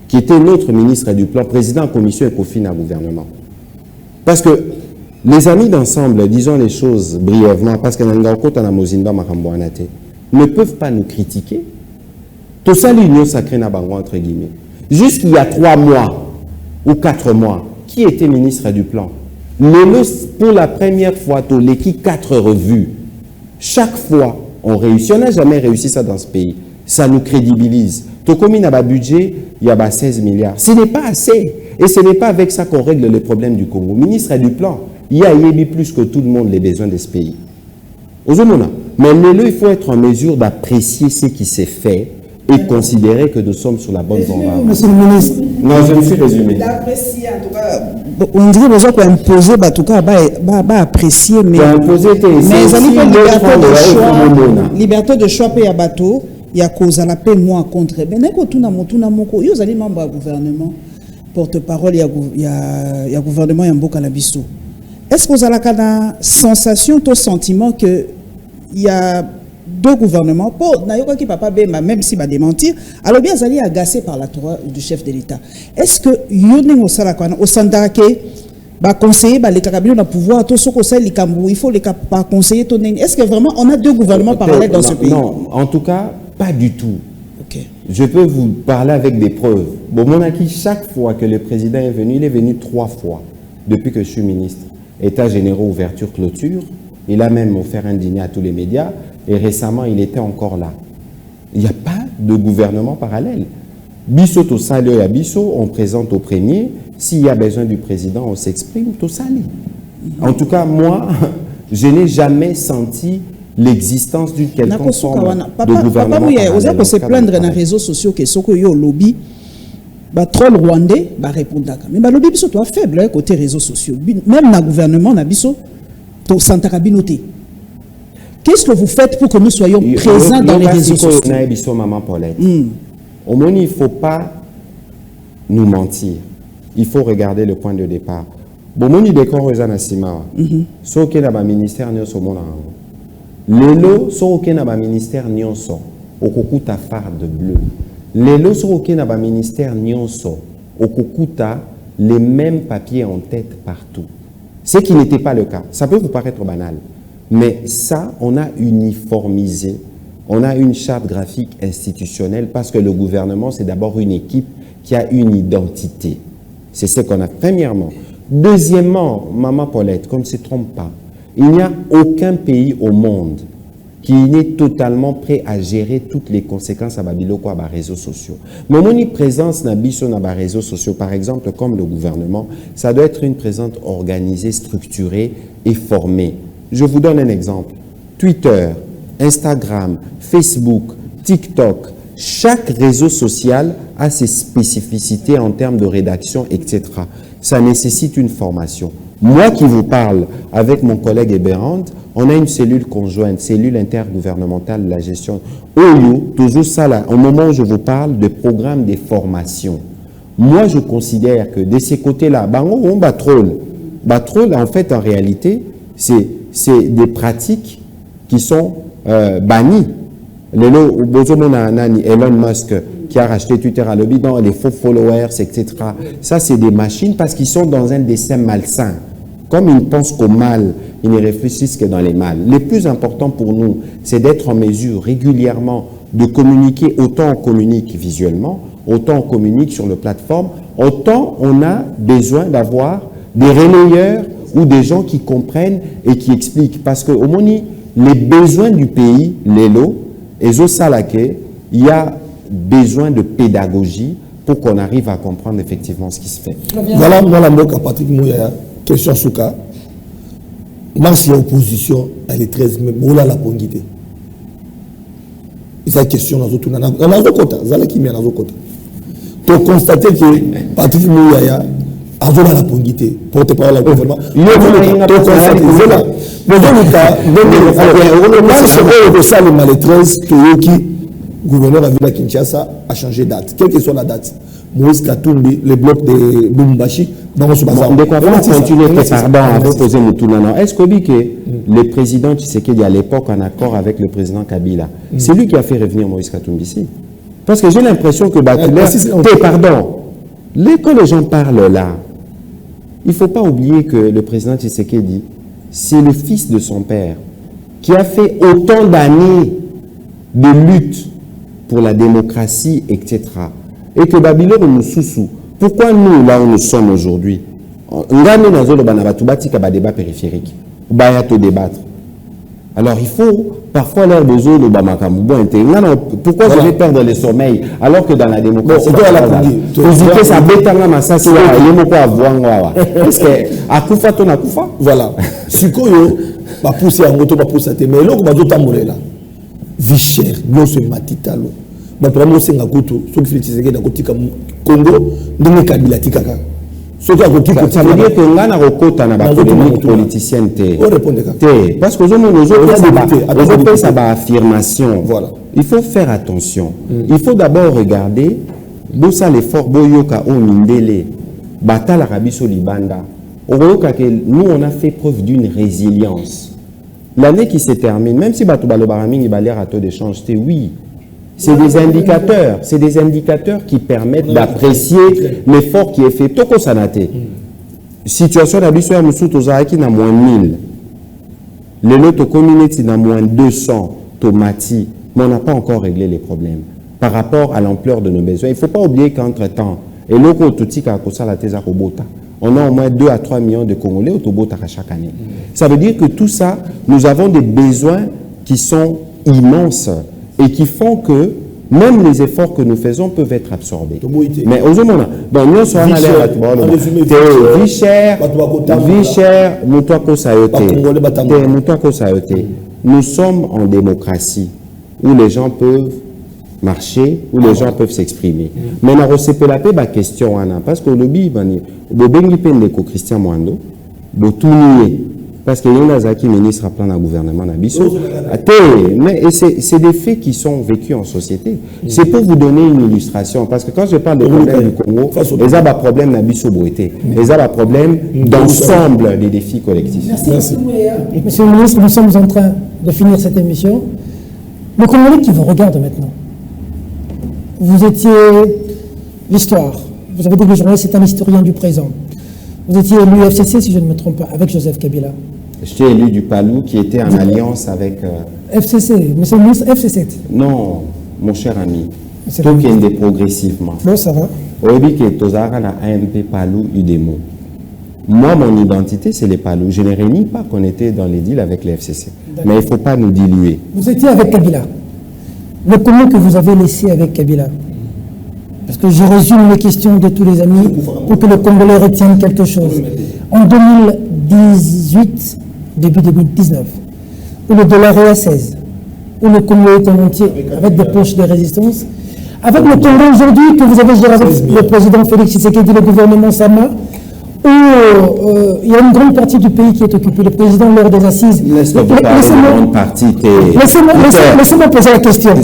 qui était notre ministre du Plan, président de la commission ECOFIN à gouvernement. Parce que les amis d'ensemble, disons les choses brièvement, parce que ne peuvent pas nous critiquer. Tout ça, l'union sacrée n'a pas entre guillemets. Jusqu'il y a 3 mois ou 4 mois, qui était ministre du Plan? Pour la première fois, l'équipe 4 revues. Chaque fois, on réussit. On n'a jamais réussi ça dans ce pays. Ça nous crédibilise. Comme il y a un budget, il y a 16 milliards. Ce n'est pas assez. Et ce n'est pas avec ça qu'on règle les problèmes du Congo. Ministre du Plan, il y a plus que tout le monde les besoins de ce pays. Mais il faut être en mesure d'apprécier ce qui s'est fait et considérer que nous sommes sur la bonne voie. Monsieur le ministre. Non, je me suis résumé. D'apprécier, en tout cas, on dirait besoin qu'on imposer, en tout cas, apprécier, mais liberté de choix, il y a bateau, il y a cause à la paix, moi contre. Mais n'est-ce que tout le monde, il y a des membres du gouvernement, porte-parole, il y a gouvernement, il y a un beau cannabis. Est-ce que vous avez la sensation, ton sentiment que il y a 2 gouvernements, pour qui papa même si va démentir, alors bien allez agacé par la Torah du chef de l'État. Est-ce que yoning au salakwana au sandarake va conseiller les carabinaux dans pouvoir tout ce que c'est les Cambou, il faut les conseiller ton. Est-ce que vraiment on a 2 gouvernements parallèles dans ce pays? Non, en tout cas pas du tout. Okay. Je peux vous parler avec des preuves. Bon, mon acquis, chaque fois que le président est venu, il est venu 3 fois depuis que je suis ministre. États généraux, ouverture, clôture. Il a même offert un dîner à tous les médias. Et récemment, il était encore là. Il n'y a pas de gouvernement parallèle. Bisso to sali à Bisso, on présente au premier. S'il y a besoin du président, on s'exprime, to sali. En tout cas, moi, je n'ai jamais senti l'existence d'une quelconque forme de gouvernement parallèle. Vous avez se plaindre dans les réseaux sociaux que ce que yo lobby, troll rwandais, répondre. Mais le lobby biso toi faible côté réseaux sociaux. Même dans le gouvernement, na biso, to santarabinoté. Qu'est-ce que vous faites pour que nous soyons présents dans les réseaux sociaux? Maman Paulette. Au moins, il ne faut pas nous mentir. Il faut regarder le point de départ. Bon, mon idée qu'on rejoint à Sima. Ce qui est dans le ministère, nous sommes Lelo, ce qui est dans le ministère, nous sommes au Kokuta farde bleu. Lelo, ce qui est dans le ministère, nous sommes au Kokuta les mêmes papiers en tête partout. Ce qui n'était pas le cas. Ça peut vous paraître banal. Mais ça, on a uniformisé, on a une charte graphique institutionnelle parce que le gouvernement, c'est d'abord une équipe qui a une identité. C'est ce qu'on a premièrement. Deuxièmement, Maman Paulette, qu'on ne se trompe pas, il n'y a aucun pays au monde qui est totalement prêt à gérer toutes les conséquences à Babiloko à les réseaux sociaux. Mais mon présence dans les réseaux sociaux, par exemple, comme le gouvernement, ça doit être une présence organisée, structurée et formée. Je vous donne un exemple. Twitter, Instagram, Facebook, TikTok, chaque réseau social a ses spécificités en termes de rédaction, etc. Ça nécessite une formation. Moi qui vous parle avec mon collègue Eberand, on a une cellule conjointe, cellule intergouvernementale de la gestion. Toujours ça là, au moment où je vous parle de programme de formation. Moi, je considère que de ces côtés-là, on batrole. Batrole, en fait, en réalité, c'est des pratiques qui sont bannies. Elon Musk qui a racheté Twitter à lobby dans les faux followers, etc. Ça, c'est des machines parce qu'ils sont dans un dessin malsain. Comme ils ne pensent qu'au mal, ils ne réfléchissent que dans les mal. Le plus important pour nous, c'est d'être en mesure régulièrement de communiquer. Autant on communique visuellement, autant on communique sur le plateforme, autant on a besoin d'avoir des relayeurs ou des gens qui comprennent et qui expliquent. Parce qu'au Moni, les besoins du pays, l'élo, et Zosalake, il y a besoin de pédagogie pour qu'on arrive à comprendre effectivement ce qui se fait. Voilà, moi, la moque à Patrick Mouyaya, question Souka. Marche et opposition, elle est 13 mai, Moula la pongité. C'est la question dans notre côté, Zala qui met dans notre côté. Tu as constaté que Patrick Mouyaya a volé la pongité, porte-parole au gouvernement. Il a volé la pongité. Mais dans le cas, le malétresse que le gouverneur a vu la Kinshasa a changé de date. Quelle que soit la date, Moïse Katumbi, le bloc de Bumbashi, dans ce bazar. On continue, pardon, avant de poser Moutounana. Est-ce que le président Tshisekedi, à l'époque, en accord avec le président Kabila, c'est lui qui a fait revenir Moïse Katumbi ici? Parce que j'ai l'impression que pardon, quand les gens parlent là, il ne faut pas oublier que le président Tshisekedi, c'est le fils de son père qui a fait autant d'années de lutte pour la démocratie, etc. Et que Babylone nous sous. Pourquoi nous, là où nous sommes aujourd'hui, on a un débat périphérique, débattre. Alors il faut parfois leur besoin de pourquoi je vais perdre le sommeil alors que dans la démocratie, voilà. Sikoyo, va pousser en moto, va pousser à tes mais l'autre va d'autres là. Vie chère, nous sommes matitalo. Ma promo c'est un couteau, ce qui fait que dans le Congo, nous sommes Kabila Tikaka. Ça veut dire que nous avons une politicienne. Parce que nous avons ça affirmation. Il faut faire attention. Il faut d'abord regarder d'où ça l'effort Boyoka au Mindele, Batal Arabiso Libanda. Nous, on a fait preuve d'une résilience. L'année qui se termine, même si Batubalo Baraming et à taux d'échange, c'était oui. C'est des indicateurs qui permettent d'apprécier l'effort qui est fait. Toko Sanate. Situation d'habitude à Moussou Tozaraki n'a moins 1000. Le lot community n'a moins 200 tomatis. Mais on n'a pas encore réglé les problèmes par rapport à l'ampleur de nos besoins. Il ne faut pas oublier qu'entre-temps, et l'oko Toutika Kosala Teza Kobota, on a au moins 2 à 3 millions de Congolais au Tobota chaque année. Ça veut dire que tout ça, nous avons des besoins qui sont immenses. Et qui font que même les efforts que nous faisons peuvent être absorbés. Mais aux hommes, nous sommes vie chère, nous sommes en démocratie où les gens peuvent marcher, où les gens peuvent s'exprimer. Mais on a reçu la paix, question, parce que le lobby, Christian Mwando, parce qu'il y a un ministre à plan d'un gouvernement d'Abisso. Mais c'est des faits qui sont vécus en société. C'est pour vous donner une illustration. Parce que quand je parle de problème du Congo, ils ont un problème d'Abisso Boité. Ils ont un problème d'ensemble des défis collectifs. Merci. Monsieur le ministre, nous sommes en train de finir cette émission. Le Congolais qui vous regarde maintenant, vous étiez l'histoire. Vous avez dit que le journaliste est un historien du présent. Vous étiez élu FCC, si je ne me trompe pas, avec Joseph Kabila. J'étais élu du Palou qui était en alliance avec... FCC, monsieur le ministre, FCC. Non, mon cher ami. Tout qui est progressivement. Bon, ça va. Aujourd'hui, qui est Tozara, la AMP Palou, UDEMO. Moi, mon identité, c'est les Palou. Je ne réunis pas qu'on était dans les deals avec les FCC. Mais il ne faut pas nous diluer. Vous étiez avec Kabila. Le comment que vous avez laissé avec Kabila? Parce que je résume les questions de tous les amis pour que le Congolais retienne quelque chose. En 2018, début 2019, où le dollar est à 16, où le Congo est en entier avec des poches de résistance, avec le Congo aujourd'hui que vous avez géré avec le président Félix Tshisekedi, le gouvernement Sama, où il y a une grande partie du pays qui est occupée. Le président, lors des assises... Laisse-moi poser la question. Non,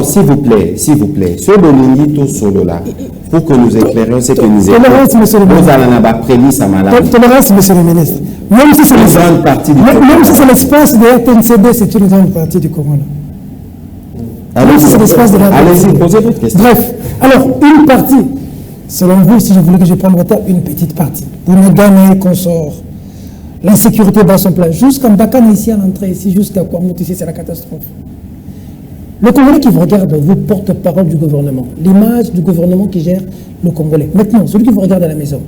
s'il vous plaît. Ce Bolingito solo là, pour que nous éclairions ce que nous éclairons. Tolérance, monsieur le ministre. Tolérance, monsieur le ministre. Même si c'est l'espace de RTNCD, c'est une grande partie du Corona. Même si c'est l'espace de la... Allez-y, posez votre question. Bref, alors, une partie Selon vous, si je voulais que je prenne une petite partie, Bounagana et consort, l'insécurité bat son plein, jusqu'à Mbakana ici à l'entrée, ici jusqu'à Kouamout, ici c'est la catastrophe. Le Congolais qui vous regarde, vous porte-parole du gouvernement, l'image du gouvernement qui gère le Congolais. Maintenant, celui qui vous regarde à la maison,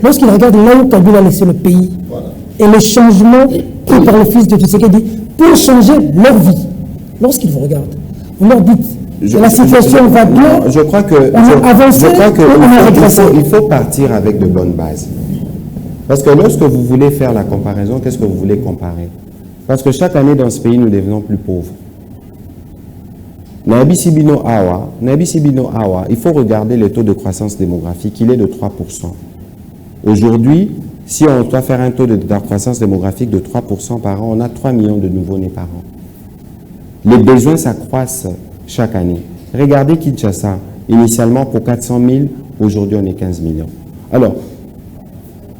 lorsqu'il regarde là où Kabila a laissé le pays, et le changement pris par le fils de Tshisekedi pour changer leur vie, lorsqu'il vous regarde, vous leur dites la situation va bien, je crois que, on a avancé, on a régressé. Il faut partir avec de bonnes bases. Parce que lorsque vous voulez faire la comparaison, qu'est-ce que vous voulez comparer? Parce que chaque année dans ce pays, nous devenons plus pauvres. Nabi Sibino Awa, il faut regarder le taux de croissance démographique, il est de 3%. Aujourd'hui, si on doit faire un taux de croissance démographique de 3% par an, on a 3 millions de nouveaux-nés par an. Les besoins s'accroissent chaque année. Regardez Kinshasa, initialement pour 400 000, aujourd'hui on est 15 millions. Alors,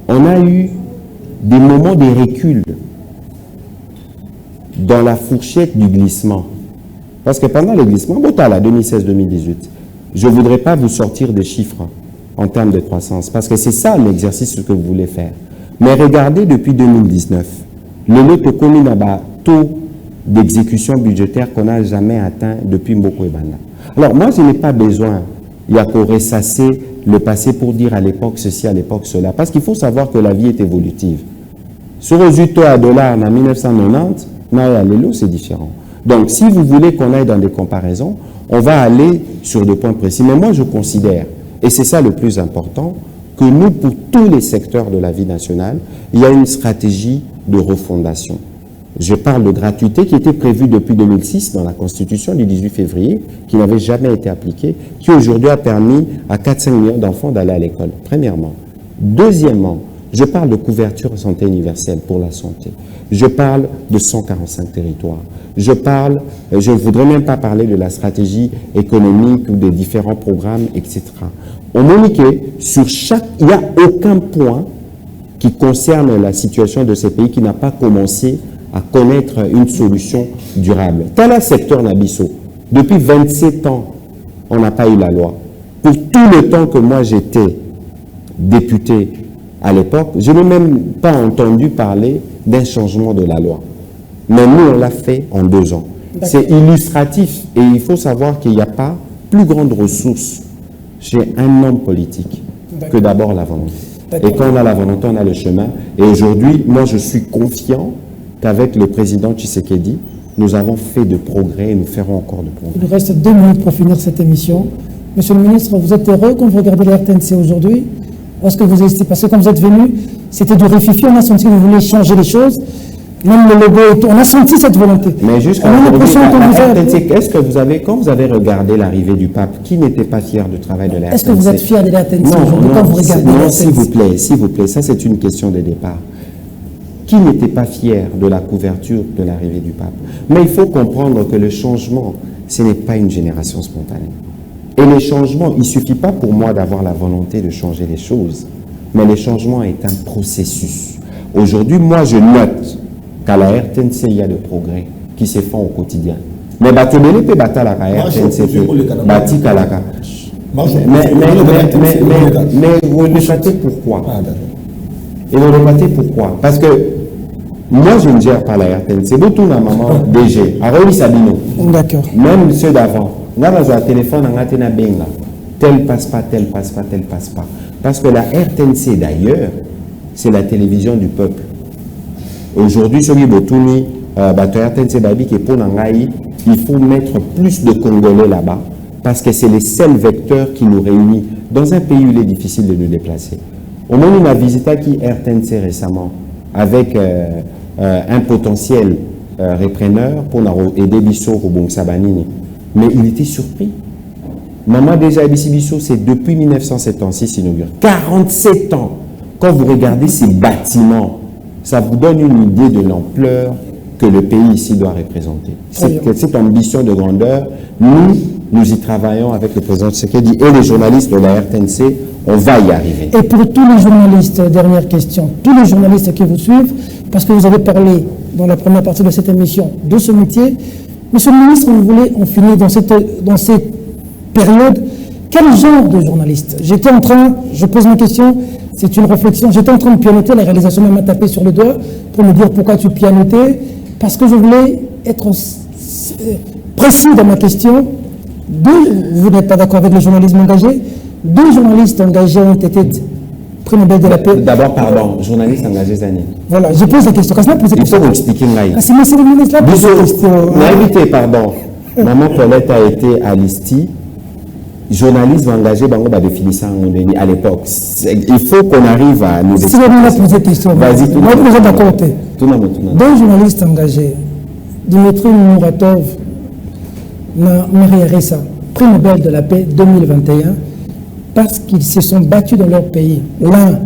on a eu des moments de recul dans la fourchette du glissement. Parce que pendant le glissement, la 2016-2018, je ne voudrais pas vous sortir des chiffres en termes de croissance, parce que c'est ça l'exercice que vous voulez faire. Mais regardez depuis 2019, le taux d'exécution budgétaire qu'on n'a jamais atteint depuis Mboko et Banda. Alors moi, je n'ai pas besoin, il y a qu'à ressasser le passé pour dire à l'époque ceci, à l'époque cela, parce qu'il faut savoir que la vie est évolutive. Sur les $1 en 1990, c'est différent. Donc, si vous voulez qu'on aille dans des comparaisons, on va aller sur des points précis. Mais moi, je considère, et c'est ça le plus important, que nous, pour tous les secteurs de la vie nationale, il y a une stratégie de refondation. Je parle de gratuité qui était prévue depuis 2006 dans la Constitution du 18 février, qui n'avait jamais été appliquée, qui aujourd'hui a permis à 4-5 millions d'enfants d'aller à l'école, premièrement. Deuxièmement, je parle de couverture santé universelle pour la santé. Je parle de 145 territoires. Je ne voudrais même pas parler de la stratégie économique ou des différents programmes, etc. On m'a dit que il n'y a aucun point qui concerne la situation de ces pays qui n'a pas commencé à connaître une solution durable. Tel le secteur Nabiso, depuis 27 ans, on n'a pas eu la loi. Pour tout le temps que moi j'étais député à l'époque, je n'ai même pas entendu parler d'un changement de la loi. Mais nous, on l'a fait en 2 ans. C'est illustratif et il faut savoir qu'il n'y a pas plus grande ressource chez un homme politique que d'abord la volonté. Et quand on a la volonté, on a le chemin. Et aujourd'hui, moi, je suis confiant qu'avec le président Tshisekedi, nous avons fait de progrès et nous ferons encore de progrès. Il nous reste 2 minutes pour finir cette émission. Monsieur le ministre, vous êtes heureux quand vous regardez la RTNC aujourd'hui? Parce que quand vous êtes venu, c'était du réfifi, on a senti que vous voulez changer les choses. Même le logo, on a senti cette volonté. Mais jusqu'à est-ce que vous avez, quand vous avez regardé l'arrivée du pape, qui n'était pas fier du travail de la RTNC? Est-ce que vous êtes fier de la RTNC aujourd'hui quand vous regardez la RTNC? Non, s'il vous plaît, ça c'est une question de départ. Qui n'était pas fier de la couverture de l'arrivée du pape? Mais il faut comprendre que le changement, ce n'est pas une génération spontanée. Et le changement, il ne suffit pas pour moi d'avoir la volonté de changer les choses, mais le changement est un processus. Aujourd'hui, moi, je note qu'à la RTNC, il y a des progrès qui se font au quotidien. Mais Batobele peut battre la RTNC, Bati Kalaka. Mais vous le savez pourquoi? Et vous le savez pourquoi? Parce que moi, je ne gère pas la RTNC. C'est beaucoup ma maman DG. Aroli Sabino. D'accord. Même ceux d'avant. On a un téléphone, on a un benga. Tel passe pas, tel passe pas, tel passe pas. Parce que la RTNC, d'ailleurs, c'est la télévision du peuple. Aujourd'hui, ce qui est Botouni, RTNC Babi qui est pour Nangaï, il faut mettre plus de Congolais là-bas. Parce que c'est les seuls vecteurs qui nous réunissent dans un pays où il est difficile de nous déplacer. Au moment où on a visité RTNC récemment, avec un potentiel repreneur pour aider Bisso au Bon Sabanini. Mais il était surpris. Maman déjà Bisso, c'est depuis 1976 inauguré. 47 ans. Quand vous regardez ces bâtiments, ça vous donne une idée de l'ampleur que le pays ici doit représenter. Cette ambition de grandeur, nous y travaillons avec le président Tshisekedi et les journalistes de la RTNC, on va y arriver. Et pour tous les journalistes, dernière question, tous les journalistes qui vous suivent, parce que vous avez parlé dans la première partie de cette émission de ce métier, monsieur le ministre, vous voulez en finir dans cette période Quel genre de journaliste? J'étais en train, je pose ma question, c'est une réflexion, j'étais en train de pianoter, la réalisation m'a tapé sur le doigt pour me dire pourquoi tu pianotais, parce que je voulais être précis dans ma question. Vous n'êtes pas d'accord avec le journalisme engagé? 2 journalistes engagés ont été prix Nobel de la paix. D'abord, pardon, journaliste engagé Zani. Voilà, je pose la question. Il faut vous expliquer Maï. C'est mon ministre là. L'invité, pardon. Maman Paulette a été à l'ISTI. Journaliste engagé, Bango va définir ça à l'époque. Il faut qu'on arrive à nous expliquer. Si vous me posez question, vas-y, tout le monde. 2 journalistes engagés, Dimitri Muratov, Maria Ressa, prix Nobel de la paix 2021, parce qu'ils se sont battus dans leur pays. L'un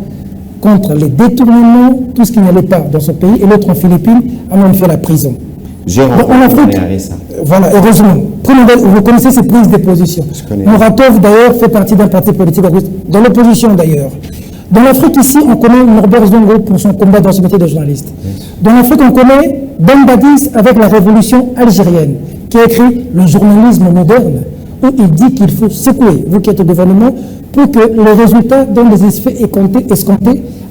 contre les détournements, tout ce qui n'allait pas dans ce pays, et l'autre en Philippines, a même fait la prison. J'ai rencontré Maria Ressa. Voilà, heureusement. Vous connaissez ces prises de position. Muratov, d'ailleurs, fait partie d'un parti politique dans l'opposition, d'ailleurs. Dans l'Afrique, ici, on connaît Norbert Zongo pour son combat dans ce métier de journaliste. Dans l'Afrique, on connaît Ben Badis avec la révolution algérienne, qui a écrit le journalisme moderne, où il dit qu'il faut secouer, vous qui êtes au gouvernement, pour que les résultats donnent des effets escomptés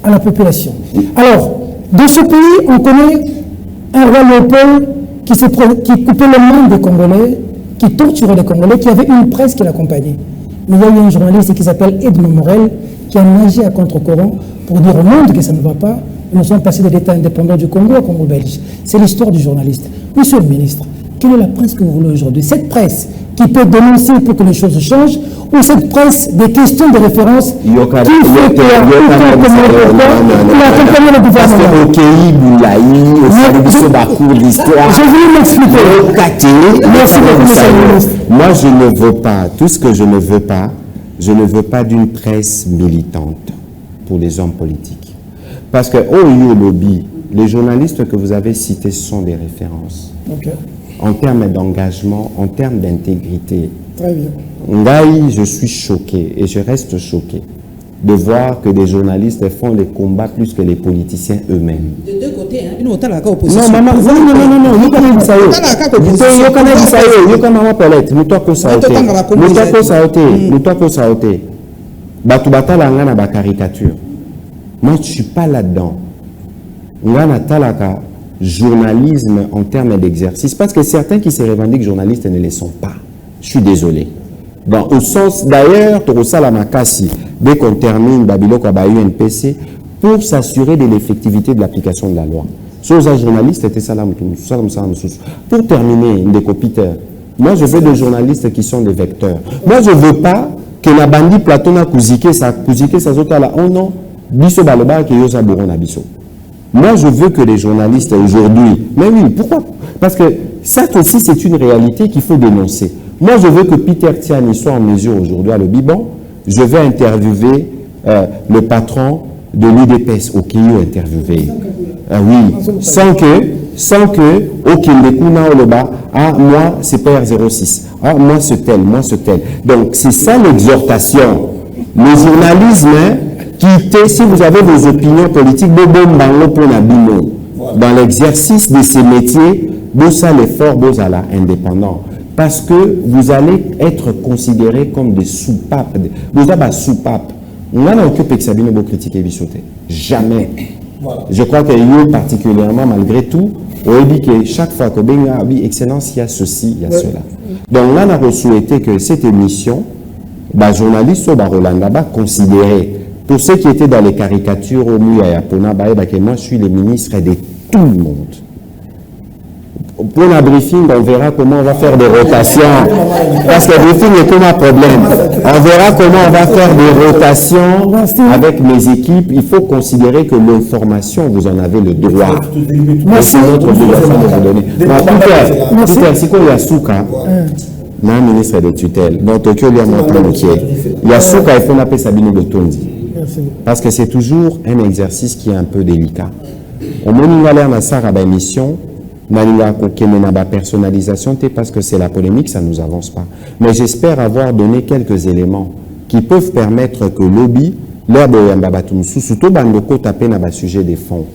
à la population. Alors, dans ce pays, on connaît un roi Léopold qui coupait les mains des Congolais, qui torturait les Congolais, qui avait une presse qui l'accompagnait. Mais il y a eu un journaliste qui s'appelle Edmond Morel, qui a nagé à contre-courant pour dire au monde que ça ne va pas. Nous sommes passés de l'État indépendant du Congo au Congo belge. C'est l'histoire du journaliste. Monsieur le ministre, quelle est la presse que vous voulez aujourd'hui? Cette presse qui peut dénoncer pour que les choses changent, ou cette presse des questions de référence qui fait accompagner le gouvernement? Je vais m'expliquer. Merci beaucoup. Moi, je ne veux pas, tout ce que je ne veux pas d'une presse militante pour les hommes politiques. Parce que, au lobby, les journalistes que vous avez cités sont des références. Okay. En termes d'engagement, en termes d'intégrité. Très bien. Ngaï, je suis choqué et je reste choqué de voir que des journalistes font les combats plus que les politiciens eux-mêmes. De 2 côtés, hein. Une autre opposition. Non, maman, non. Vous connaissez ça. Vous connaissez Paulette. Nous t'avons sauté. Batubata langa na ba caricature. Moi, je suis pas là-dedans. Ngana talaka journalisme en termes d'exercice, parce que certains qui se revendiquent journalistes ne le sont pas. Je suis désolé. Bon, au sens, d'ailleurs, dès qu'on termine Babiloko à UNPC, pour s'assurer de l'effectivité de l'application de la loi. Sur les journalistes, c'était ça là. Pour terminer, Peter, moi je veux des journalistes qui sont des vecteurs. Moi je ne veux pas que la bandit plateau na kuzike sa zota là. Oh non, biso baloba que yosa boron na biso. Moi, je veux que les journalistes aujourd'hui... Mais oui, pourquoi? Parce que ça aussi, c'est une réalité qu'il faut dénoncer. Moi, je veux que Peter Tiani soit en mesure aujourd'hui à le Biban. Je vais interviewer le patron de l'UDPS, au Kiyo interviewé. Oui, sans que, au Kindekuna Oloba, ah, moi, c'est PR06. Ah, moi, c'est tel, moi, c'est tel. Donc, c'est ça l'exhortation. Le journalisme... Quittez, si vous avez vos opinions politiques, dans l'exercice de ces métiers, vous allez fort, vous allez indépendant. Parce que vous allez être considérés comme des soupapes. Vous avez des soupapes. On a occupé que Sabine vous critiquer Bissoté. Jamais. Voilà. Je crois que you particulièrement, malgré tout, on dit que chaque fois que Benga a dit excellence, il y a ceci, il y a cela. Donc là, on a souhaité que cette émission, les journalistes au Rolanda considérés. Pour ceux qui étaient dans les caricatures au Mouya-Yapona, moi je suis le ministre de tout le monde. Pour la briefing, on verra comment on va faire des rotations. Parce que le briefing est comme un problème. On verra comment on va faire des rotations avec mes équipes. Il faut considérer que l'information, vous en avez le droit. C'est notre obligation de vous donner. Peter, c'est quoi Yasuka? Non, ministre de tutelle. Dans Tokyo, il y a mon plan qui est. Yasuka, il faut l'appeler Sabine Botondi. Parce que c'est toujours un exercice qui est un peu délicat. Au moment où on a une émission, on a une personnalisation, parce que c'est la polémique, ça ne nous avance pas. Mais j'espère avoir donné quelques éléments qui peuvent permettre que lobby, surtout dans le sujet des fonds,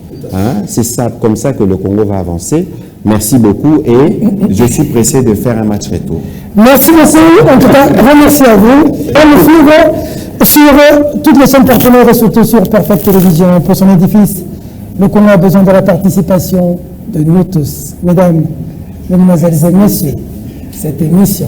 c'est ça, comme ça que le Congo va avancer. Merci beaucoup et je suis pressé de faire un match retour. Merci beaucoup. En tout cas, grand merci à vous. Et nous suivons sur toutes les chaînes partenaires et surtout sur Perfect Télévision pour son édifice. Le Congo a besoin de la participation de nous tous. Mesdames, mesdemoiselles et messieurs, cette émission